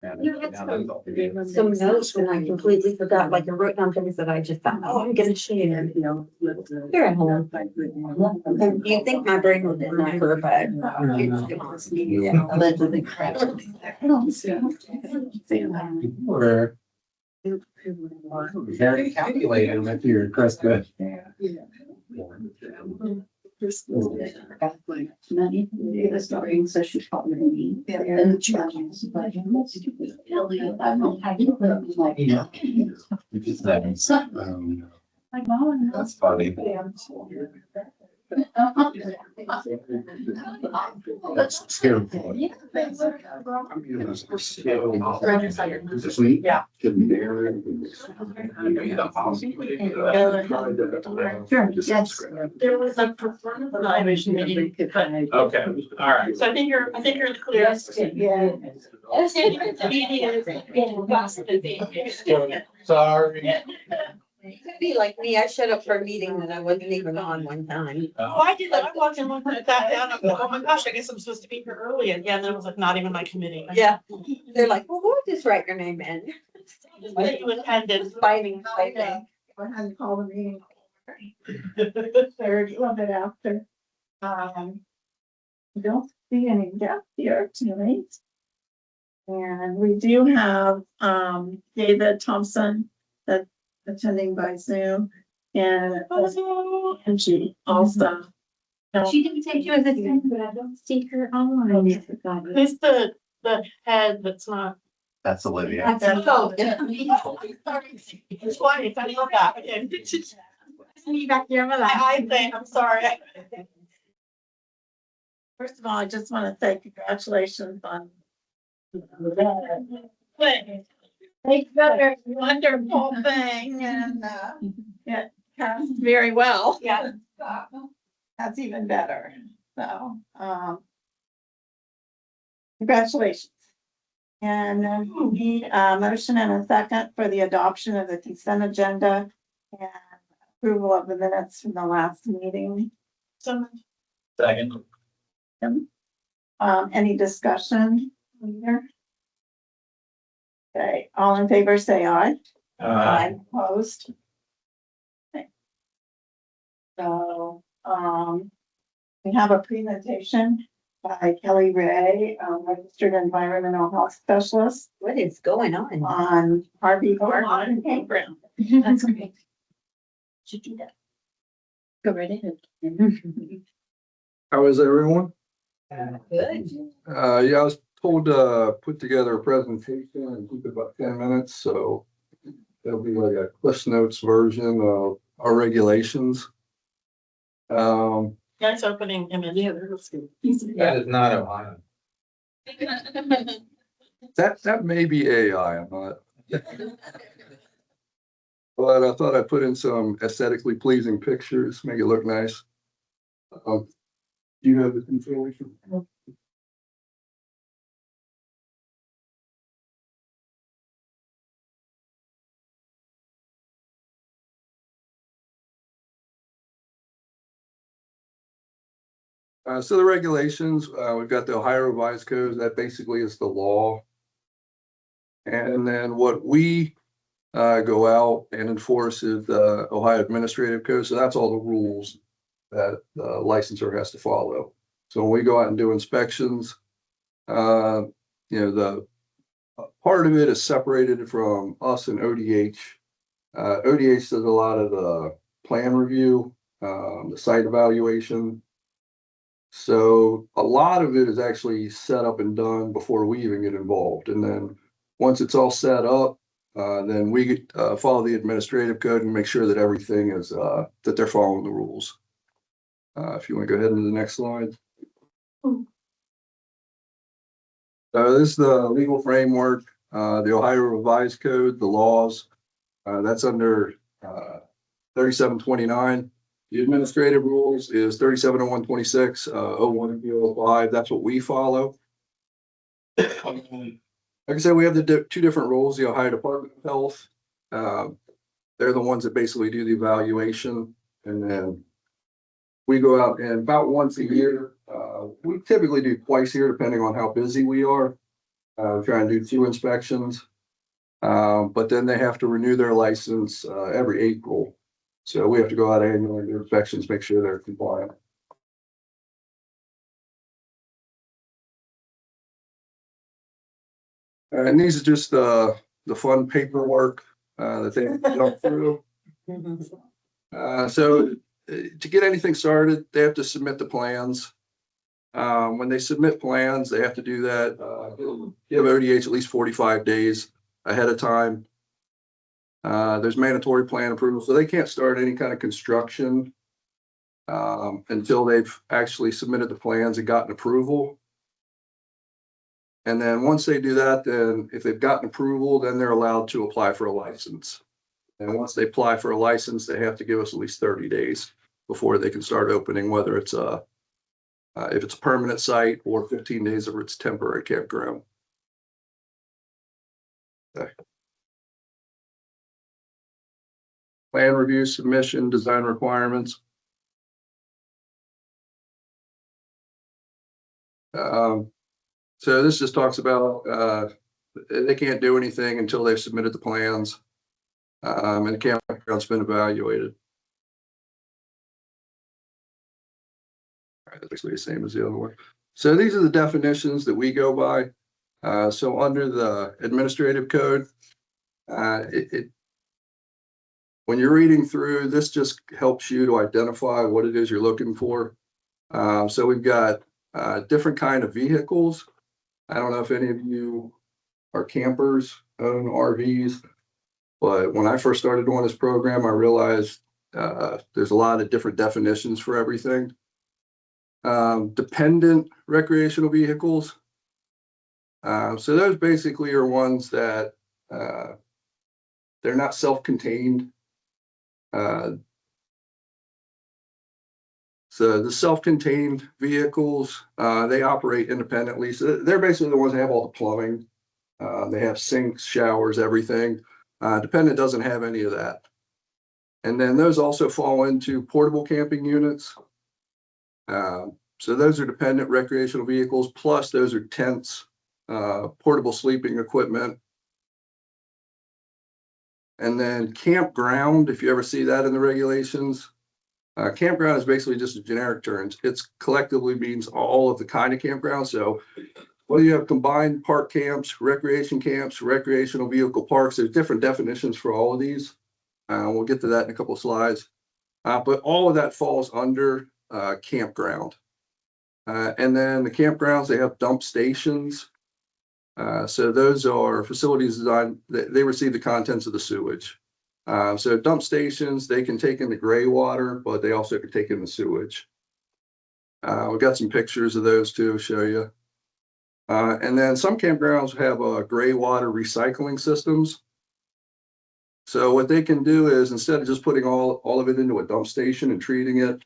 some notes and I completely forgot, like I wrote down things that I just thought, oh, I'm gonna share. Here at home. And you think my brain was in that for a fact. Yeah, allegedly crashed. Or very calculated with your crust. Money, the story, so she called me. And the charges. That's funny. That's terrible. Yeah. Sure, yes. There was a performance evaluation meeting. Okay, all right. So I think you're clear. Yeah. Sorry. You could be like me, I showed up for a meeting that I wasn't even on one time. Oh, I did that. I walked in, looked at that down. I go, oh my gosh, I guess I'm supposed to be here early. And yeah, and then it was like not even my committee. Yeah, they're like, well, we'll just write your name in. That you attended. Fighting. I had to call the meeting. Third, a little bit after. Don't see any guests here tonight. And we do have, David Thompson that's attending by Zoom and Angie also. She didn't say she was a friend, but I don't see her online. Who's the head that's not? That's Olivia. That's oh, It's funny, I love that. Okay. me back here, I'm like, I think, I'm sorry. First of all, I just want to say congratulations on. It's another wonderful thing and it passed very well. Yeah. That's even better. So, congratulations. And we need a motion and a second for the adoption of the consent agenda and approval of the minutes from the last meeting. So Second. Any discussion here? Okay, all in favor, say aye. Opposed? Okay. So, we have a presentation by Kelly Ray, registered environmental health specialist what is going on? on RV park and campground. That's great. Should do that. Go right ahead. How is everyone? Good. Yeah, I was told to put together a presentation and keep it about 10 minutes, so there'll be like a Cliff Notes version of our regulations. nice opening image. Yeah, that's good. That is not Ohio. That may be AI, I'm not. But I thought I'd put in some aesthetically pleasing pictures, make it look nice. Do you have the information? So the regulations, we've got the Ohio Revised Code, that basically is the law. And then what we go out and enforce is the Ohio Administrative Code, so that's all the rules that the licensor has to follow. So when we go out and do inspections, the part of it is separated from us and ODH. ODH does a lot of the plan review, the site evaluation. So a lot of it is actually set up and done before we even get involved. And then once it's all set up, then we follow the administrative code and make sure that everything is, that they're following the rules. If you want to go ahead to the next slide. This is the legal framework, the Ohio Revised Code, the laws. That's under 3729. The administrative rules is 370126, 0105. That's what we follow. Like I said, we have the two different rules. The Ohio Department of Health, they're the ones that basically do the evaluation, and then we go out and about once a year. We typically do twice a year, depending on how busy we are. We're trying to do 2 inspections. But then they have to renew their license, every April. So we have to go out annually, do inspections, make sure they're compliant. And these are just, the fun paperwork, that they jump through. So to get anything started, they have to submit the plans. When they submit plans, they have to do that, give ODH at least 45 days ahead of time. There's mandatory plan approval, so they can't start any kind of construction until they've actually submitted the plans and gotten approval. And then once they do that, then if they've gotten approval, then they're allowed to apply for a license. And once they apply for a license, they have to give us at least 30 days before they can start opening, whether it's if it's a permanent site or 15 days if it's temporary campground. Okay. Plan review, submission, design requirements. So this just talks about, they can't do anything until they've submitted the plans, and the campground's been evaluated. All right, that's basically the same as the other one. So these are the definitions that we go by. So under the administrative code, when you're reading through, this just helps you to identify what it is you're looking for. So we've got different kind of vehicles. I don't know if any of you are campers, own RVs, but when I first started doing this program, I realized there's a lot of different definitions for everything. Dependent recreational vehicles. So those basically are ones that they're not self-contained. So the self-contained vehicles, they operate independently. So they're basically the ones that have all the plumbing. They have sinks, showers, everything. Dependent doesn't have any of that. And then those also fall into portable camping units. So those are dependent recreational vehicles, plus those are tents, portable sleeping equipment. And then campground, if you ever see that in the regulations, campground is basically just a generic term. It's collectively means all of the kind of campground. So whether you have combined park camps, recreational vehicle parks, there's different definitions for all of these. We'll get to that in a couple of slides. But all of that falls under campground. And then the campgrounds, they have dump stations. So those are facilities designed, they receive the contents of the sewage. So dump stations, they can take in the gray water, but they also can take in the sewage. We've got some pictures of those too, show you. And then some campgrounds have gray water recycling systems. So what they can do is, instead of just putting all of it into a dump station and treating it,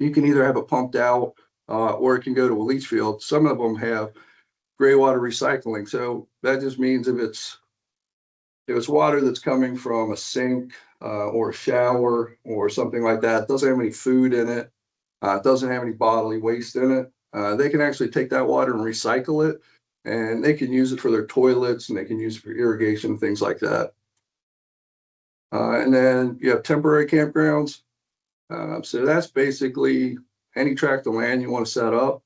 you can either have it pumped out or it can go to a leach field. Some of them have gray water recycling. So that just means if it's water that's coming from a sink or a shower or something like that, doesn't have any food in it, doesn't have any bodily waste in it, they can actually take that water and recycle it, and they can use it for their toilets and they can use it for irrigation, things like that. And then you have temporary campgrounds. So that's basically any tract of land you want to set up.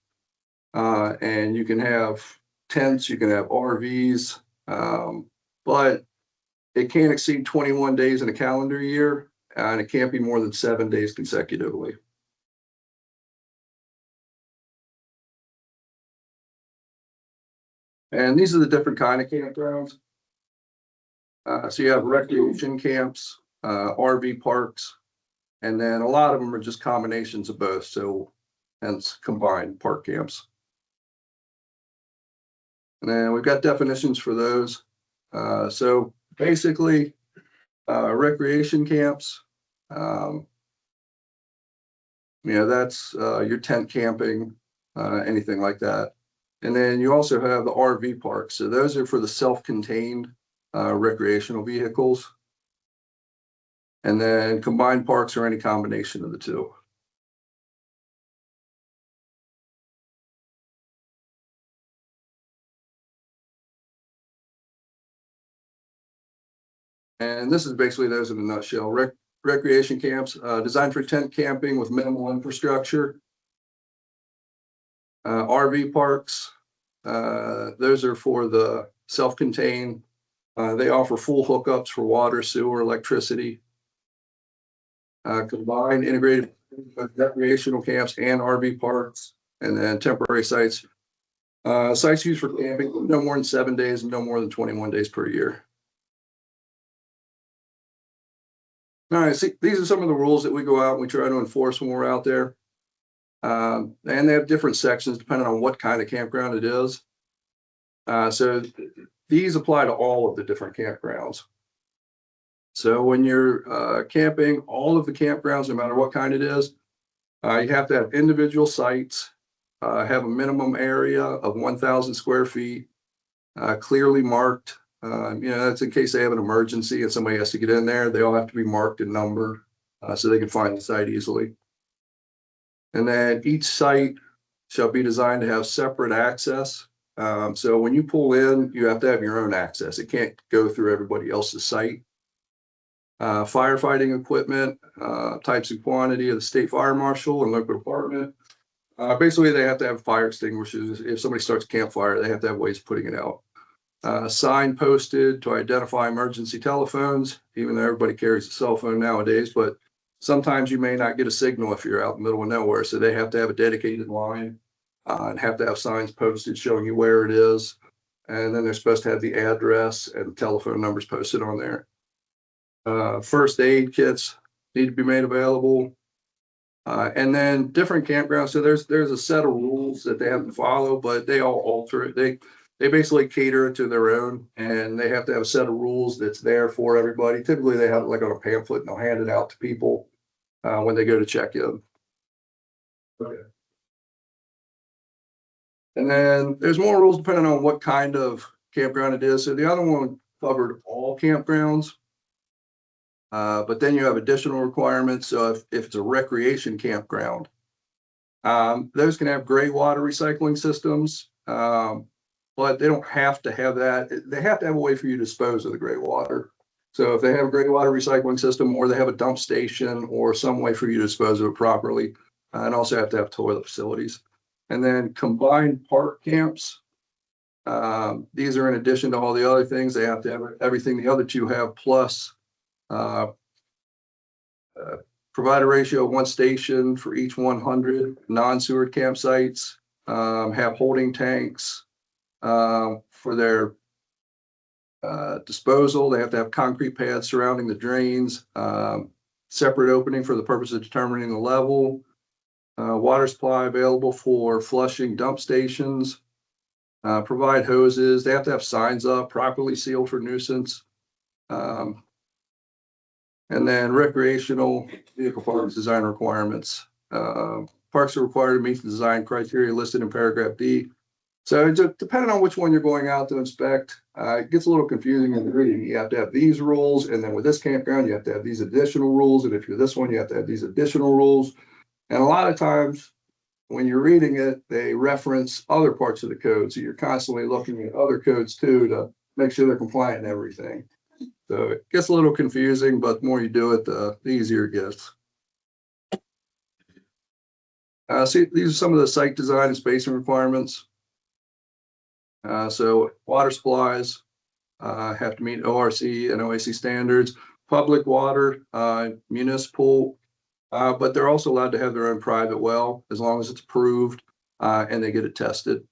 And you can have tents, you can have RVs, but it can't exceed 21 days in a calendar year, and it can't be more than 7 days consecutively. And these are the different kind of campgrounds. So you have recreation camps, RV parks, and then a lot of them are just combinations of both. So hence combined park camps. And then we've got definitions for those. So basically, recreation camps, that's your tent camping, anything like that. And then you also have the RV parks. So those are for the self-contained recreational vehicles. And then combined parks are any combination of the two. And this is basically those in a nutshell. Recreation camps, designed for tent camping with minimal infrastructure. RV parks, those are for the self-contained. They offer full hookups for water, sewer, electricity. Combined integrated recreational camps and RV parks, and then temporary sites. Sites used for camping no more than 7 days and no more than 21 days per year. All right, see, these are some of the rules that we go out and we try to enforce when we're out there. And they have different sections depending on what kind of campground it is. So these apply to all of the different campgrounds. So when you're camping, all of the campgrounds, no matter what kind it is, you have to have individual sites, have a minimum area of 1,000 square feet, clearly marked. That's in case they have an emergency and somebody has to get in there. They all have to be marked and numbered so they can find the site easily. And then each site shall be designed to have separate access. So when you pull in, you have to have your own access. It can't go through everybody else's site. Firefighting equipment, types and quantity of the state fire marshal and local department. Basically, they have to have fire extinguishers. If somebody starts a campfire, they have to have ways of putting it out. Sign posted to identify emergency telephones, even though everybody carries a cell phone nowadays, but sometimes you may not get a signal if you're out in the middle of nowhere. So they have to have a dedicated line and have to have signs posted showing you where it is. And then they're supposed to have the address and telephone numbers posted on there. First aid kits need to be made available. And then different campgrounds. So there's a set of rules that they have to follow, but they all alter it. They basically cater it to their own, and they have to have a set of rules that's there for everybody. Typically, they have it like on a pamphlet, and they'll hand it out to people when they go to check in. Okay. And then there's more rules depending on what kind of campground it is. So the other one covered all campgrounds. But then you have additional requirements. So if it's a recreation campground, those can have gray water recycling systems, but they don't have to have that. They have to have a way for you to dispose of the gray water. So if they have a gray water recycling system, or they have a dump station, or some way for you to dispose of it properly, and also have to have toilet facilities. And then combined park camps. These are in addition to all the other things. They have to have everything the other two have, plus provide a ratio of 1 station for each 100 non-sewer campsites, have holding tanks for their disposal. They have to have concrete pads surrounding the drains, separate opening for the purpose of determining the level, water supply available for flushing dump stations, provide hoses. They have to have signs up, properly sealed for nuisance. And then recreational vehicle parks design requirements. Parks are required to meet the design criteria listed in paragraph D. So just depending on which one you're going out to inspect, it gets a little confusing in the reading. You have to have these rules, and then with this campground, you have to have these additional rules. And if you're this one, you have to have these additional rules. And a lot of times when you're reading it, they reference other parts of the code. So you're constantly looking at other codes too to make sure they're compliant and everything. So it gets a little confusing, but the more you do it, the easier it gets. See, these are some of the site design and spacing requirements. So water supplies have to meet ORC and OAC standards. Public water, municipal, but they're also allowed to have their own private well as long as it's approved and they get it tested.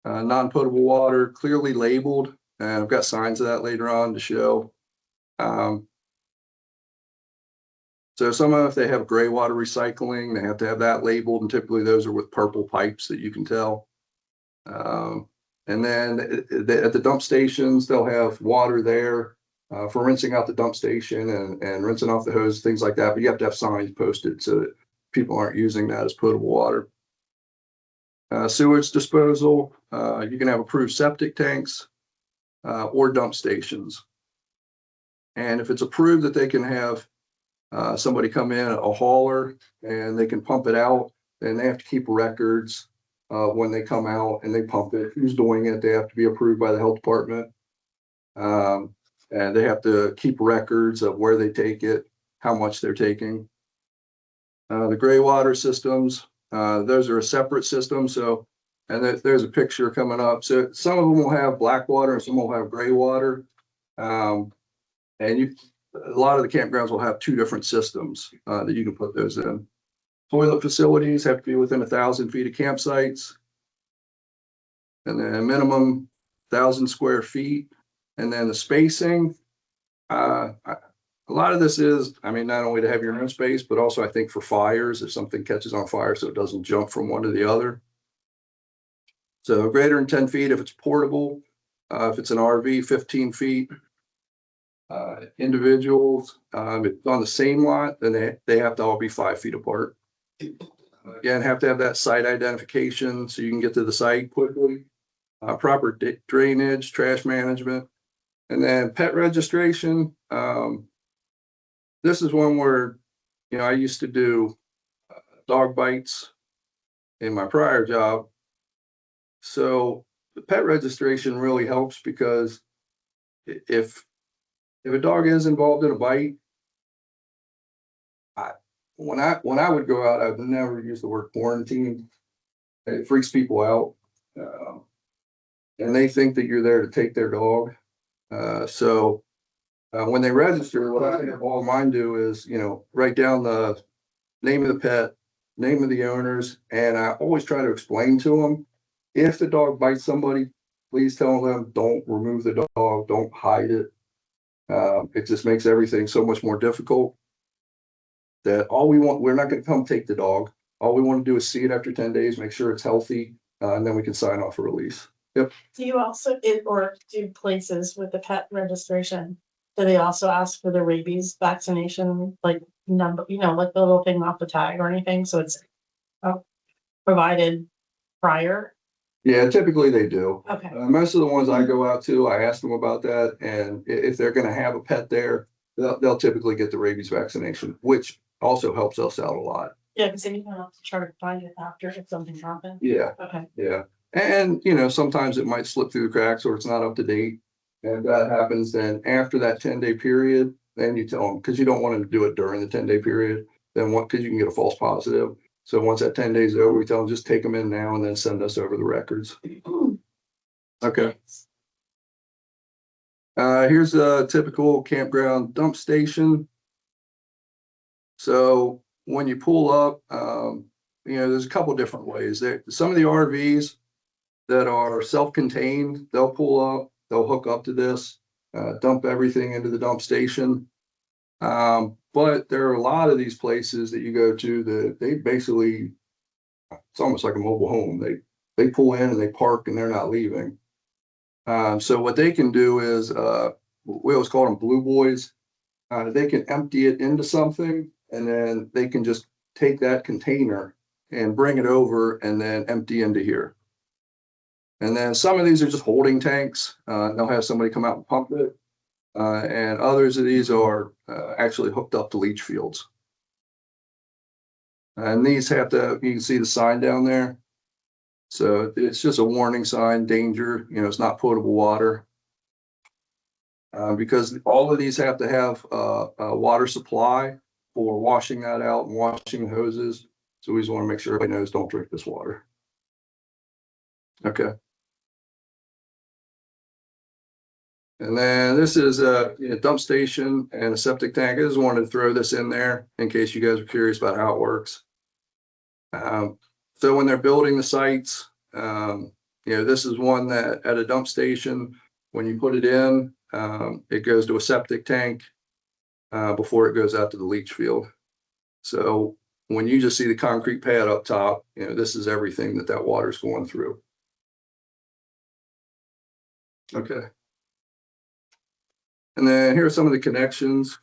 Non-potable water, clearly labeled. And I've got signs of that later on to show. So some of, if they have gray water recycling, they have to have that labeled, and typically those are with purple pipes that you can tell. And then at the dump stations, they'll have water there for rinsing out the dump station and rinsing off the hose, things like that. But you have to have signs posted so that people aren't using that as potable water. Sewage disposal, you can have approved septic tanks or dump stations. And if it's approved that they can have somebody come in, a hauler, and they can pump it out, then they have to keep records when they come out and they pump it, who's doing it. They have to be approved by the health department. And And they have to keep records of where they take it, how much they're taking. The gray water systems, those are a separate system. So, and there's a picture coming up. So some of them will have black water and some will have gray water. And a lot of the campgrounds will have two different systems that you can put those in. Toilet facilities have to be within 1,000 feet of campsites. And then minimum 1,000 square feet. And then the spacing, a lot of this is, I mean, not only to have your own space, but also I think for fires, if something catches on fire, so it doesn't jump from one to the other. So greater than 10 feet if it's portable. If it's an RV, 15 feet. Individuals, if it's on the same lot, then they have to all be 5 feet apart. Again, have to have that site identification so you can get to the site quickly. Proper drainage, trash management. And then pet registration. This is one where, you know, I used to do dog bites in my prior job. So the pet registration really helps because if a dog is involved in a bite, when I would go out, I would never use the word quarantine. It freaks people out. And they think that you're there to take their dog. So when they register, what I have all mine do is, you know, write down the name of the pet, name of the owners, and I always try to explain to them, if the dog bites somebody, please tell them, don't remove the dog, don't hide it. It just makes everything so much more difficult. That all we want, we're not going to come take the dog. All we want to do is see it after 10 days, make sure it's healthy, and then we can sign off a release. Yep. Do you also, or do places with the pet registration, do they also ask for the rabies vaccination, like number, you know, like the little thing off the tag or anything? So it's provided prior? Yeah, typically they do. Okay. Most of the ones I go out to, I ask them about that. And if they're going to have a pet there, they'll typically get the rabies vaccination, which also helps us out a lot. Yeah, because then you don't have to try to find it after if something happens. Yeah. Okay. Yeah. And, you know, sometimes it might slip through the cracks or it's not up to date. And if that happens, then after that 10-day period, then you tell them, because you don't want them to do it during the 10-day period, then because you can get a false positive. So once that 10 days is over, we tell them just take them in now and then send us over the records. Okay. Here's a typical campground dump station. So when you pull up, you know, there's a couple different ways. Some of the RVs that are self-contained, they'll pull up, they'll hook up to this, dump everything into the dump station. But there are a lot of these places that you go to that they basically, it's almost like a mobile home. They pull in and they park and they're not leaving. So what they can do is, we always call them blue boys. They can empty it into something and then they can just take that container and bring it over and then empty into here. And then some of these are just holding tanks. They'll have somebody come out and pump it. And others of these are actually hooked up to leach fields. And these have to, you can see the sign down there. So it's just a warning sign, danger, you know, it's not potable water. Because all of these have to have a water supply for washing that out and washing the hoses. So we just want to make sure everybody knows, don't drink this water. Okay. And then this is a dump station and a septic tank. I just wanted to throw this in there in case you guys are curious about how it works. So when they're building the sites, you know, this is one that at a dump station, when you put it in, it goes to a septic tank before it goes out to the leach field. So when you just see the concrete pad up top, you know, this is everything that water's going through. Okay. And then here are some of the connections.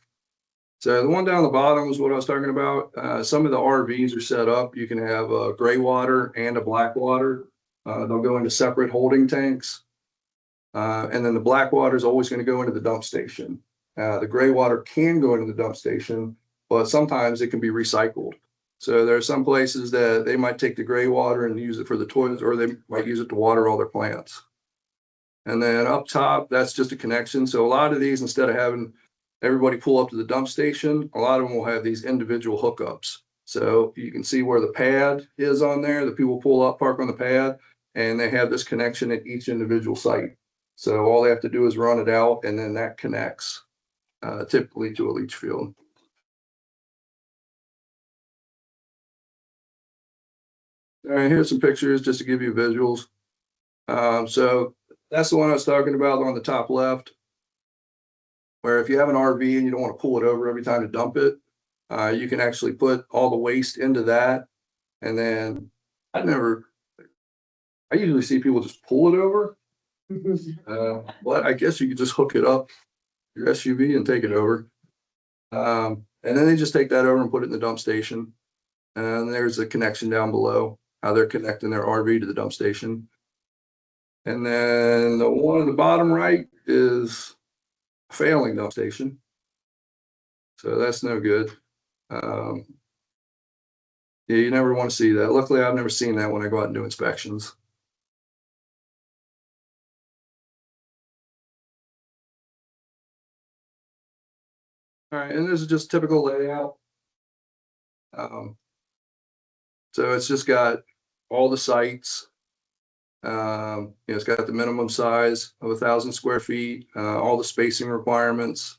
So the one down the bottom is what I was talking about. Some of the RVs are set up. You can have a gray water and a black water. They'll go into separate holding tanks. And then the black water is always going to go into the dump station. The gray water can go into the dump station, but sometimes it can be recycled. So there are some places that they might take the gray water and use it for the toilets, or they might use it to water all their plants. And then up top, that's just a connection. So a lot of these, instead of having everybody pull up to the dump station, a lot of them will have these individual hookups. So you can see where the pad is on there, the people pull up, park on the pad, and they have this connection at each individual site. So all they have to do is run it out, and then that connects typically to a leach field. All right, here's some pictures just to give you visuals. So that's the one I was talking about on the top left, where if you have an RV and you don't want to pull it over every time to dump it, you can actually put all the waste into that. And then I usually see people just pull it over. But I guess you could just hook it up your SUV and take it over. And then they just take that over and put it in the dump station. And there's a connection down below, how they're connecting their RV to the dump station. And then the one at the bottom right is a failing dump station. So that's no good. Yeah, you never want to see that. Luckily, I've never seen that when I go out and do inspections. All right, and this is just typical layout. So it's just got all the sites. It's got the minimum size of 1,000 square feet, all the spacing requirements,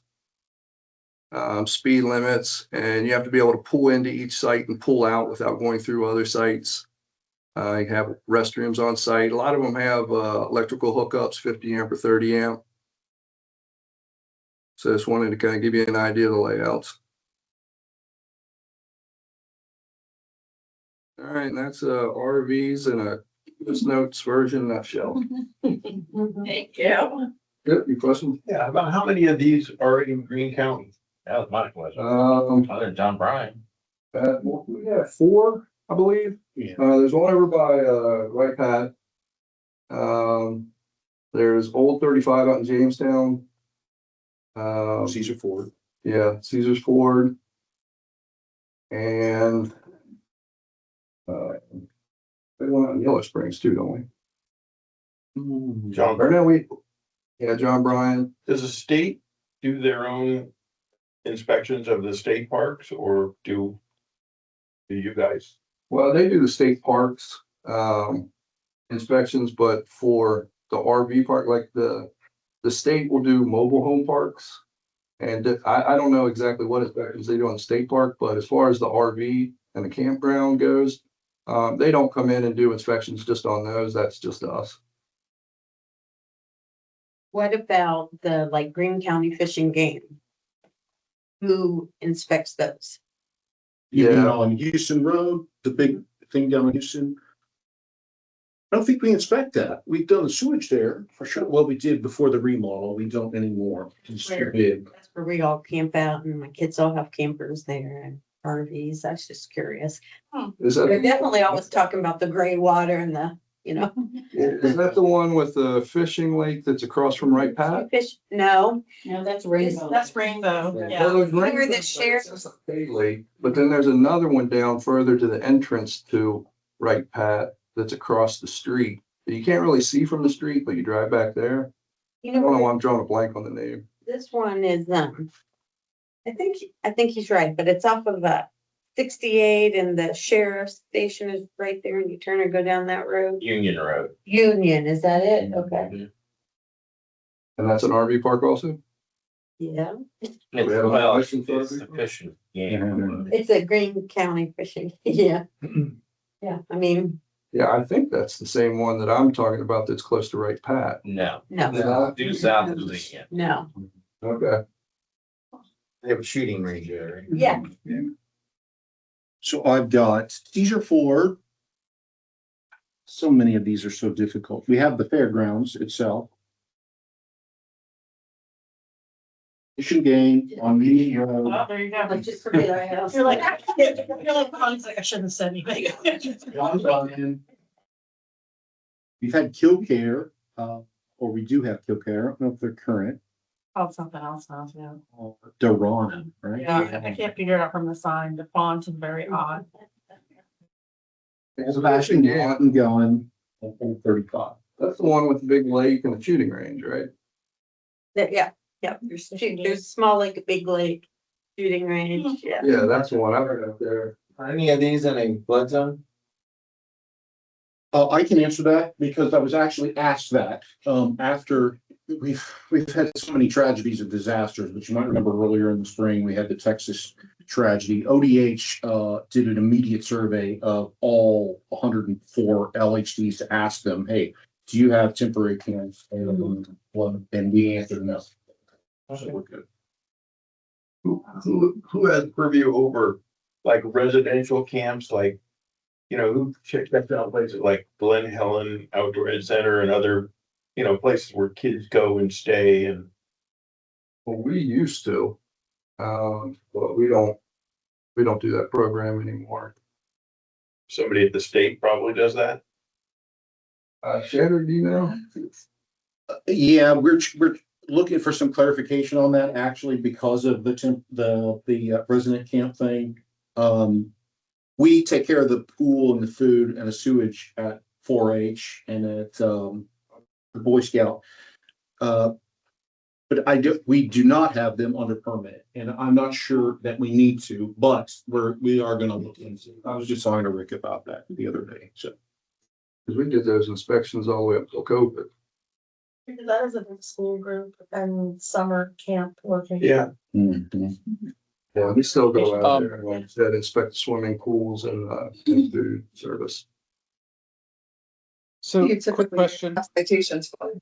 speed limits, and you have to be able to pull into each site and pull out without going through other sites. You have restrooms on site. A lot of them have electrical hookups, 50 amp or 30 amp. So just wanted to kind of give you an idea of the layouts. All right, and that's RVs in a Cliff's Notes version nutshell. Thank you. Yep, your question? Yeah, about how many of these are in Greene County? That was my question. Other than John Bryan. We have 4, I believe. Yeah. There's one over by Right Pat. There's Old 35 out in Jamestown. Caesar Ford. Yeah, Caesar's Ford. And they one out in Yellow Springs too, don't we? John Or Bryan. no, yeah, John Bryan. Does the state do their own inspections of the state parks or do you guys? Well, they do the state parks inspections, but for the RV park, like the state will do mobile home parks. And I don't know exactly what inspections they do on the state park, but as far as the RV and the campground goes, they don't come in and do inspections just on those. That's just us. What about the like Greene County Fish and Game? Who inspects those? You mean Yeah. on Houston Road, the big thing down in Houston? I don't think we inspect that. We've done the sewage there for sure. Well, we did before the remodel. We don't anymore. It's too big. That's where we all camp out and my kids all have campers there and RVs. I was just curious. Is They're that, definitely always talking about the gray water and the, is that the one with the fishing lake that's across from Right Pat? fish, no, No, that's rainbow. That's rainbow, Well, yeah. there's Where Rainbow, the share- that's a paid lake, but then there's another one down further to the entrance to Right Pat that's across the street. You can't really see from the street, but you drive back there. you I don't know know, why I'm drawing a blank on the name. this one is, I think he's right, but it's off of 68 and the sheriff's station is right there and you turn and go down that road. Union Road. Union, is that it? Okay. And that's an RV park also? Yeah, It's, We have a well, it's license for the it? fishing game. it's a Greene County fishing. Yeah. Yeah, I mean, Yeah, I think that's the same one that I'm talking about that's close to Right Pat. No, no, due south of Lincoln. no, Okay. They have a shooting range there. yeah. So I've got Caesar Ford. So many of these are so difficult. We have the fairgrounds itself. Fish and Game on Meeting Road. Oh, there you go. Let's just forget I have. You're like, I shouldn't have said anything. John's Run. We've had Kill Care, or we do have Kill Care. I don't know if they're current. Oh, something else now, yeah. Dorana, right? Yeah, I can't figure it out from the sign. The font is very odd. There's a fashion going on 35. That's That's the one with the big lake and the shooting range, right? Yeah, there's a small lake, a big lake, shooting range, yeah. Yeah, that's the one I've heard up there. Are any of these in a flood zone? I can answer that because I was actually asked that, after we've had so many tragedies and disasters, but you might remember earlier in the spring, we had the Texas tragedy. ODH, did an immediate survey of all 104 LHDs to ask them, hey, do you have temporary camps available in flood? And we answered no. So we're good. Who has purview over like residential camps, like, you know, who checks out places like Glen Helen Outdoor Ed Center and other, you know, places where kids go and stay and. Well, we used to, but we don't do that program anymore. Somebody at the state probably does that. Shannon, do you know? Yeah, we're looking for some clarification on that actually because of the resident camp thing. We take care of the pool and the food and the sewage at 4-H and at the Boy Scout. But we do not have them under permit, and I'm not sure that we need to, but we are gonna look into it. I was just talking to Rick about that the other day, so. Because we did those inspections all the way up till COVID. Because that is a big school group and summer camp working. Yeah. Yeah, we still go out there and like I said, inspect swimming pools and food service. So, You quick typically question. have citations for?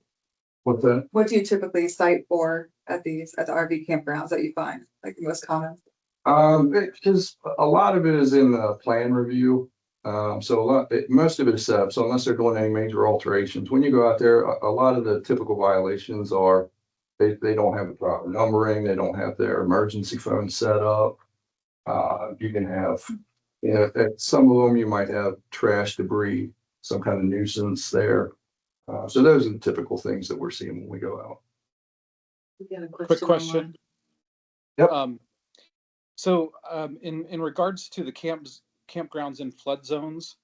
What's that? What do you typically cite for at the RV campgrounds that you find, like the most common? Because a lot of it is in the plan review. So most of it is set up. So unless they're doing any major alterations, when you go out there, a lot of the typical violations are they don't have the proper numbering, they don't have their emergency phone set up. You can have, you know, at some of them you might have trash, debris, some kind of nuisance there. So those are the typical things that we're seeing when we go out. Quick question. Yep. In regards to the campgrounds in flood zones,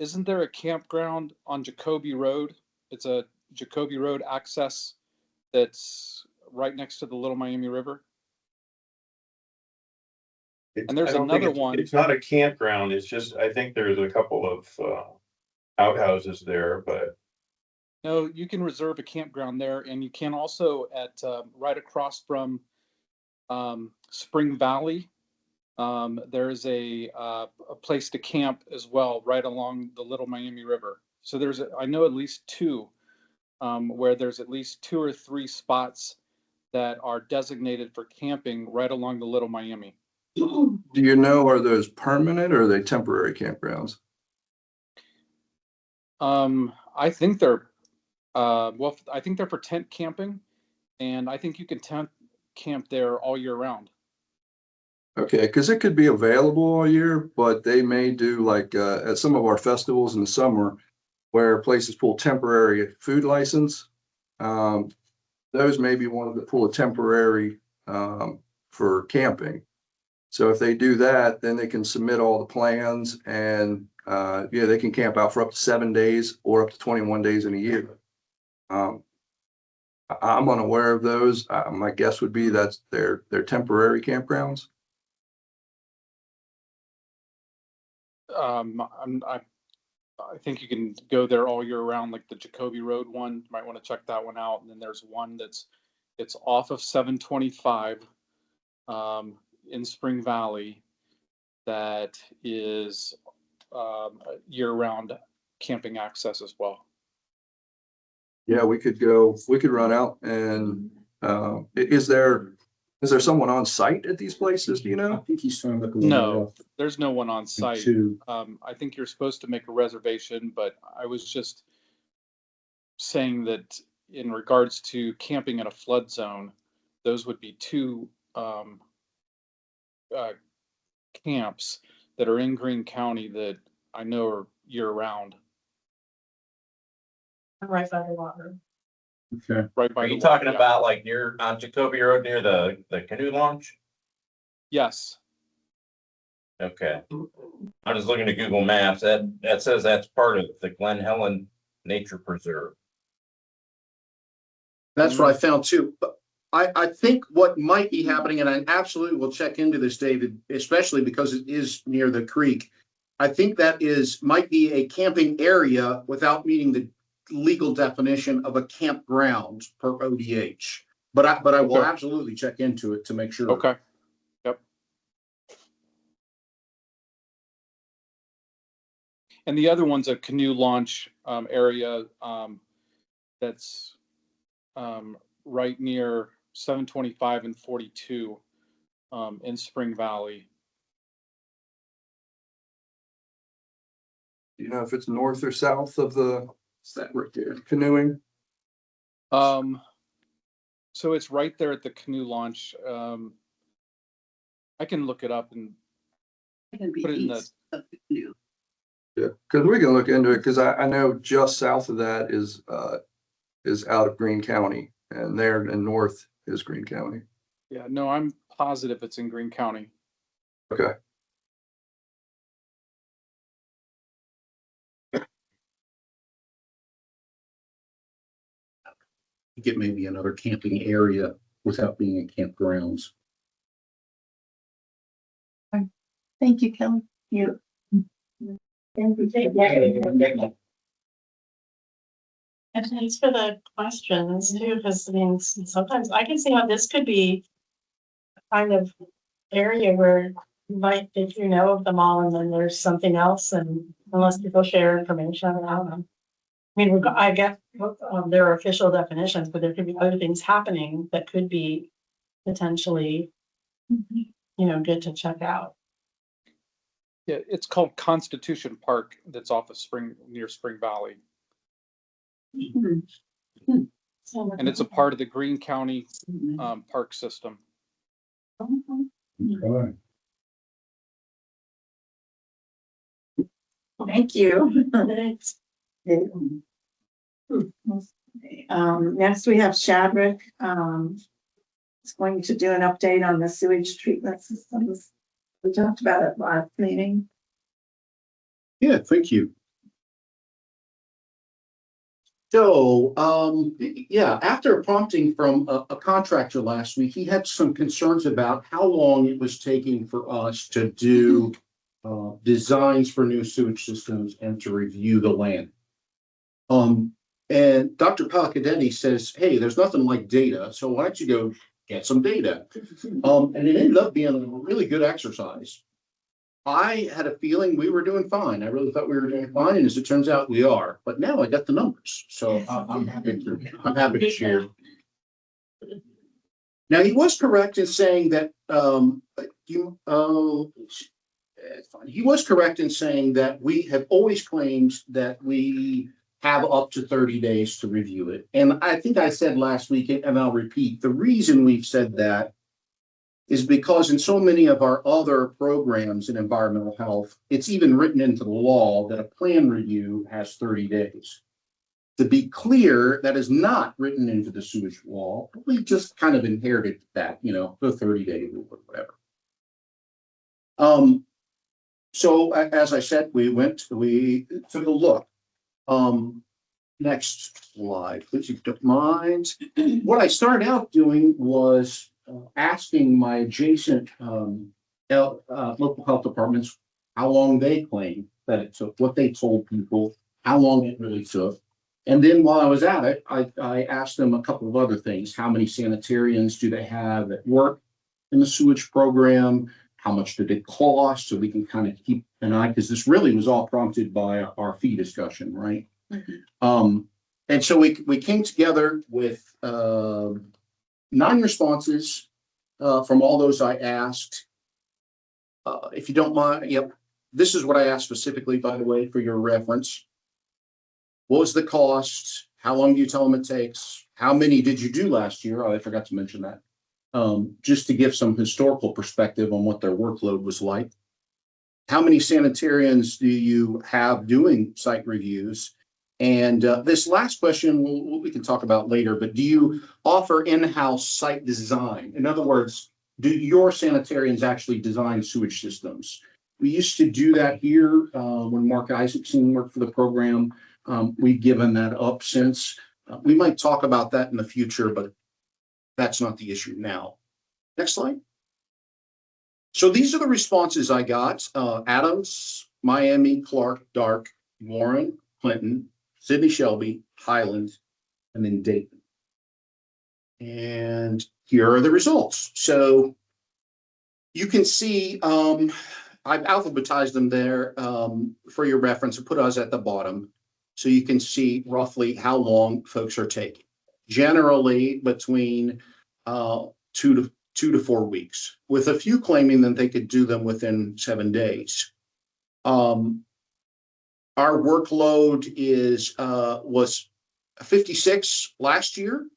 isn't there a campground on Jacoby Road? It's a Jacoby Road access that's right next to the Little Miami River. And there's another one. It's not a campground. It's just, I think there's a couple of outhouses there, but. No, you can reserve a campground there, and you can also at right across from Spring Valley. There's a place to camp as well, right along the Little Miami River. So I know at least two, where there's at least 2 or 3 spots that are designated for camping right along the Little Miami. Do you know, are those permanent or are they temporary campgrounds? I think they're I think they're for tent camping, and I think you can camp there all year round. Okay, because it could be available all year, but they may do like at some of our festivals in the summer where places pull temporary food license. Those may be one of the pull a temporary for camping. So if they do that, then they can submit all the plans and yeah, they can camp out for up to 7 days or up to 21 days in a year. I'm unaware of those. My guess would be that's they're temporary campgrounds. I think you can go there all year round, like the Jacoby Road one. You might want to check that one out. And then there's one it's off of 725 in Spring Valley that is year-round camping access as well. Yeah, we could run out and is there someone on site at these places? Do you I know? think he's talking about the. No, there's no one on site. Two. I think you're supposed to make a reservation, but I was just saying that in regards to camping in a flood zone, those would be 2 camps that are in Greene County that I know are year round. Right by the water. Okay. Right by Are the you talking water, yeah. about like near on Jacoby Road near the canoe launch? Yes. Okay. I'm just looking at Google Maps. That says that's part of the Glen Helen nature preserve. That's what I found too. But I think what might be happening, and I absolutely will check into this, David, especially because it is near the creek. I think that might be a camping area without meeting the legal definition of a campground per ODH. But I will Okay. absolutely check into it to make sure. Okay. Yep. And the other one's a canoe launch area that's right near 725 and 42 in Spring Valley. Do you know if it's north or south of the That right there. canoeing? So it's right there at the canoe launch. I can look it up and put it in the. Yeah, because we can look into it, because I know just south of that is out of Greene County, and there in north is Greene County. Yeah, no, I'm positive it's in Greene County. Okay. Get maybe another camping area without being in campgrounds. Thank you, Kelly. You. And thanks for the questions too, because I mean, sometimes I can see how this could be a kind of area where you might, if you know of them all, and then there's something else, and unless people share information, I don't know. I mean, I guess there are official definitions, but there could be other things happening that could be potentially, good to check out. Yeah, it's called Constitution Park. That's off of near Spring Valley, and it's a part of the Greene County park system. Thank you. Next we have Shadrick. It's going to do an update on the sewage treatment systems. We talked about it last meeting. Yeah, thank you. So, yeah, after prompting from a contractor last week, he had some concerns about how long it was taking for us to do designs for new sewage systems and to review the land. And Dr. Palacadetti says, hey, there's nothing like data, so why don't you go get some data? And it ended up being a really good exercise. I had a feeling we were doing fine. I really thought we were doing fine, and as it turns out, we are. But now I got the numbers, so I'm happy to share. Now, he was correct in saying that he was correct in saying that we have always claimed that we have up to 30 days to review it. And I think I said last week, and I'll repeat, the reason we've said that is because in so many of our other programs in environmental health, it's even written into the law that a plan review has 30 days. To be clear, that is not written into the sewage law. We just kind of inherited that, the 30-day rule or whatever. So as I said, we took a look. Next slide, please, if you don't mind. What I started out doing was asking my adjacent local health departments how long they claimed that it took, what they told people, how long it really took. And then while I was at it, I asked them a couple of other things. How many sanitarians do they have that work in the sewage program? How much did it cost? So we can kind of keep an eye, because this really was all prompted by our fee discussion, right? Mm-hmm. And so we came together with 9 responses from all those I asked. If you don't mind, yep, this is what I asked specifically, by the way, for your reference. What was the cost? How long do you tell them it takes? How many did you do last year? Oh, I forgot to mention that. Just to give some historical perspective on what their workload was like. How many sanitarians do you have doing site reviews? And this last question we can talk about later, but do you offer in-house site design? In other words, do your sanitarians actually design sewage systems? We used to do that here when Mark Isaacson worked for the program. We've given that up since. We might talk about that in the future, but that's not the issue now. Next slide. So these are the responses I got. Adams, Miami, Clark, Dark, Warren, Clinton, Sydney Shelby, Highland, and then Dayton. And here are the results. So you can see I've alphabetized them there for your reference and put us at the bottom. So you can see roughly how long folks are taking. Generally between 2 to 4 weeks, with a few claiming that they could do them within 7 days. Our workload was 56 last year.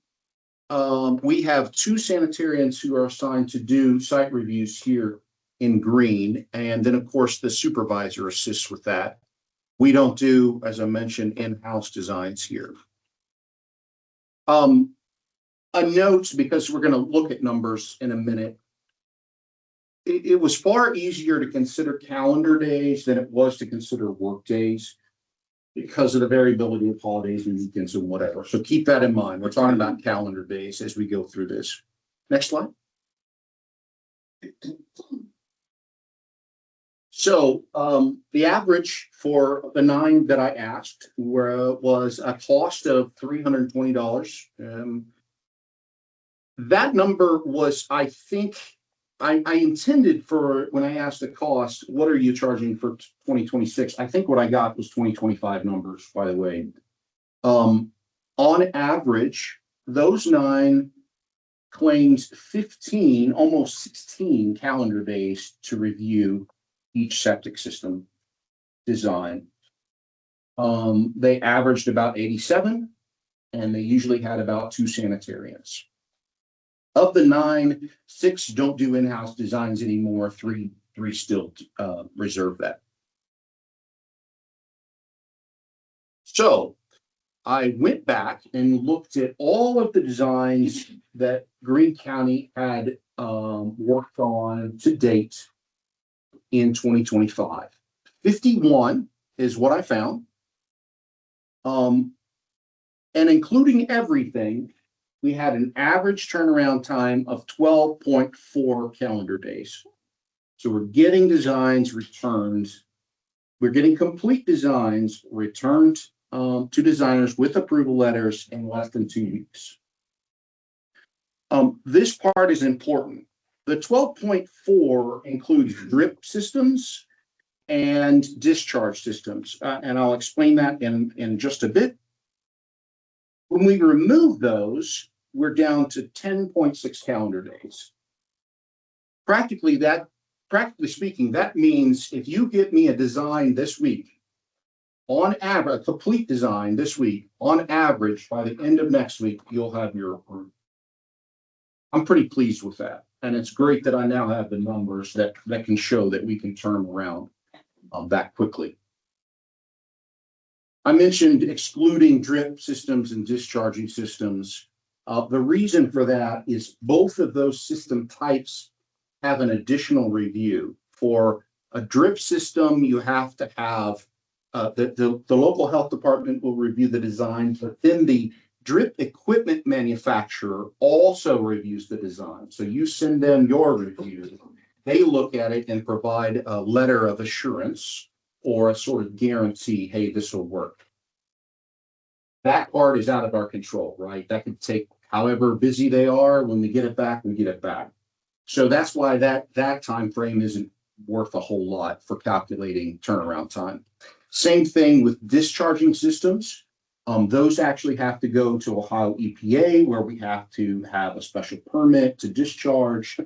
We have 2 sanitarians who are assigned to do site reviews here in Greene, and then of course the supervisor assists with that. We don't do, as I mentioned, in-house designs here. A note, because we're going to look at numbers in a minute. It was far easier to consider calendar days than it was to consider work days because of the variability of holidays and weekends and whatever. So keep that in mind. We're talking about calendar days as we go through this. Next slide. So the average for the 9 that I asked was a cost of $320. That number was, I think, I intended for when I asked the cost, what are you charging for 2026? I think what I got was 2025 numbers, by the way. On average, those 9 claimed 15, almost 16 calendar days to review each septic system design. They averaged about 87, and they usually had about 2 sanitarians. Of the 9, 6 don't do in-house designs anymore. 3 still reserve that. So I went back and looked at all of the designs that Greene County had worked on to date in 2025. 51 is what I found. And including everything, we had an average turnaround time of 12.4 calendar days. So we're getting designs returned. We're getting complete designs returned to designers with approval letters in less than 2 weeks. This part is important. The 12.4 includes drip systems and discharge systems. And I'll explain that in just a bit. When we remove those, we're down to 10.6 calendar days. Practically speaking, that means if you get me a design this week, on average, a complete design this week, on average, by the end of next week, you'll have your approval. I'm pretty pleased with that. And it's great that I now have the numbers that can show that we can turn around that quickly. I mentioned excluding drip systems and discharging systems. The reason for that is both of those system types have an additional review. For a drip system, you have to have the local health department will review the design, but then the drip equipment manufacturer also reviews the design. So you send them your review, they look at it and provide a letter of assurance or a sort of guarantee, hey, this will work. That part is out of our control, right? That could take however busy they are. When we get it back, we get it back. So that's why that time frame isn't worth a whole lot for calculating turnaround time. Same thing with discharging systems. Those actually have to go to Ohio EPA, where we have to have a special permit to discharge.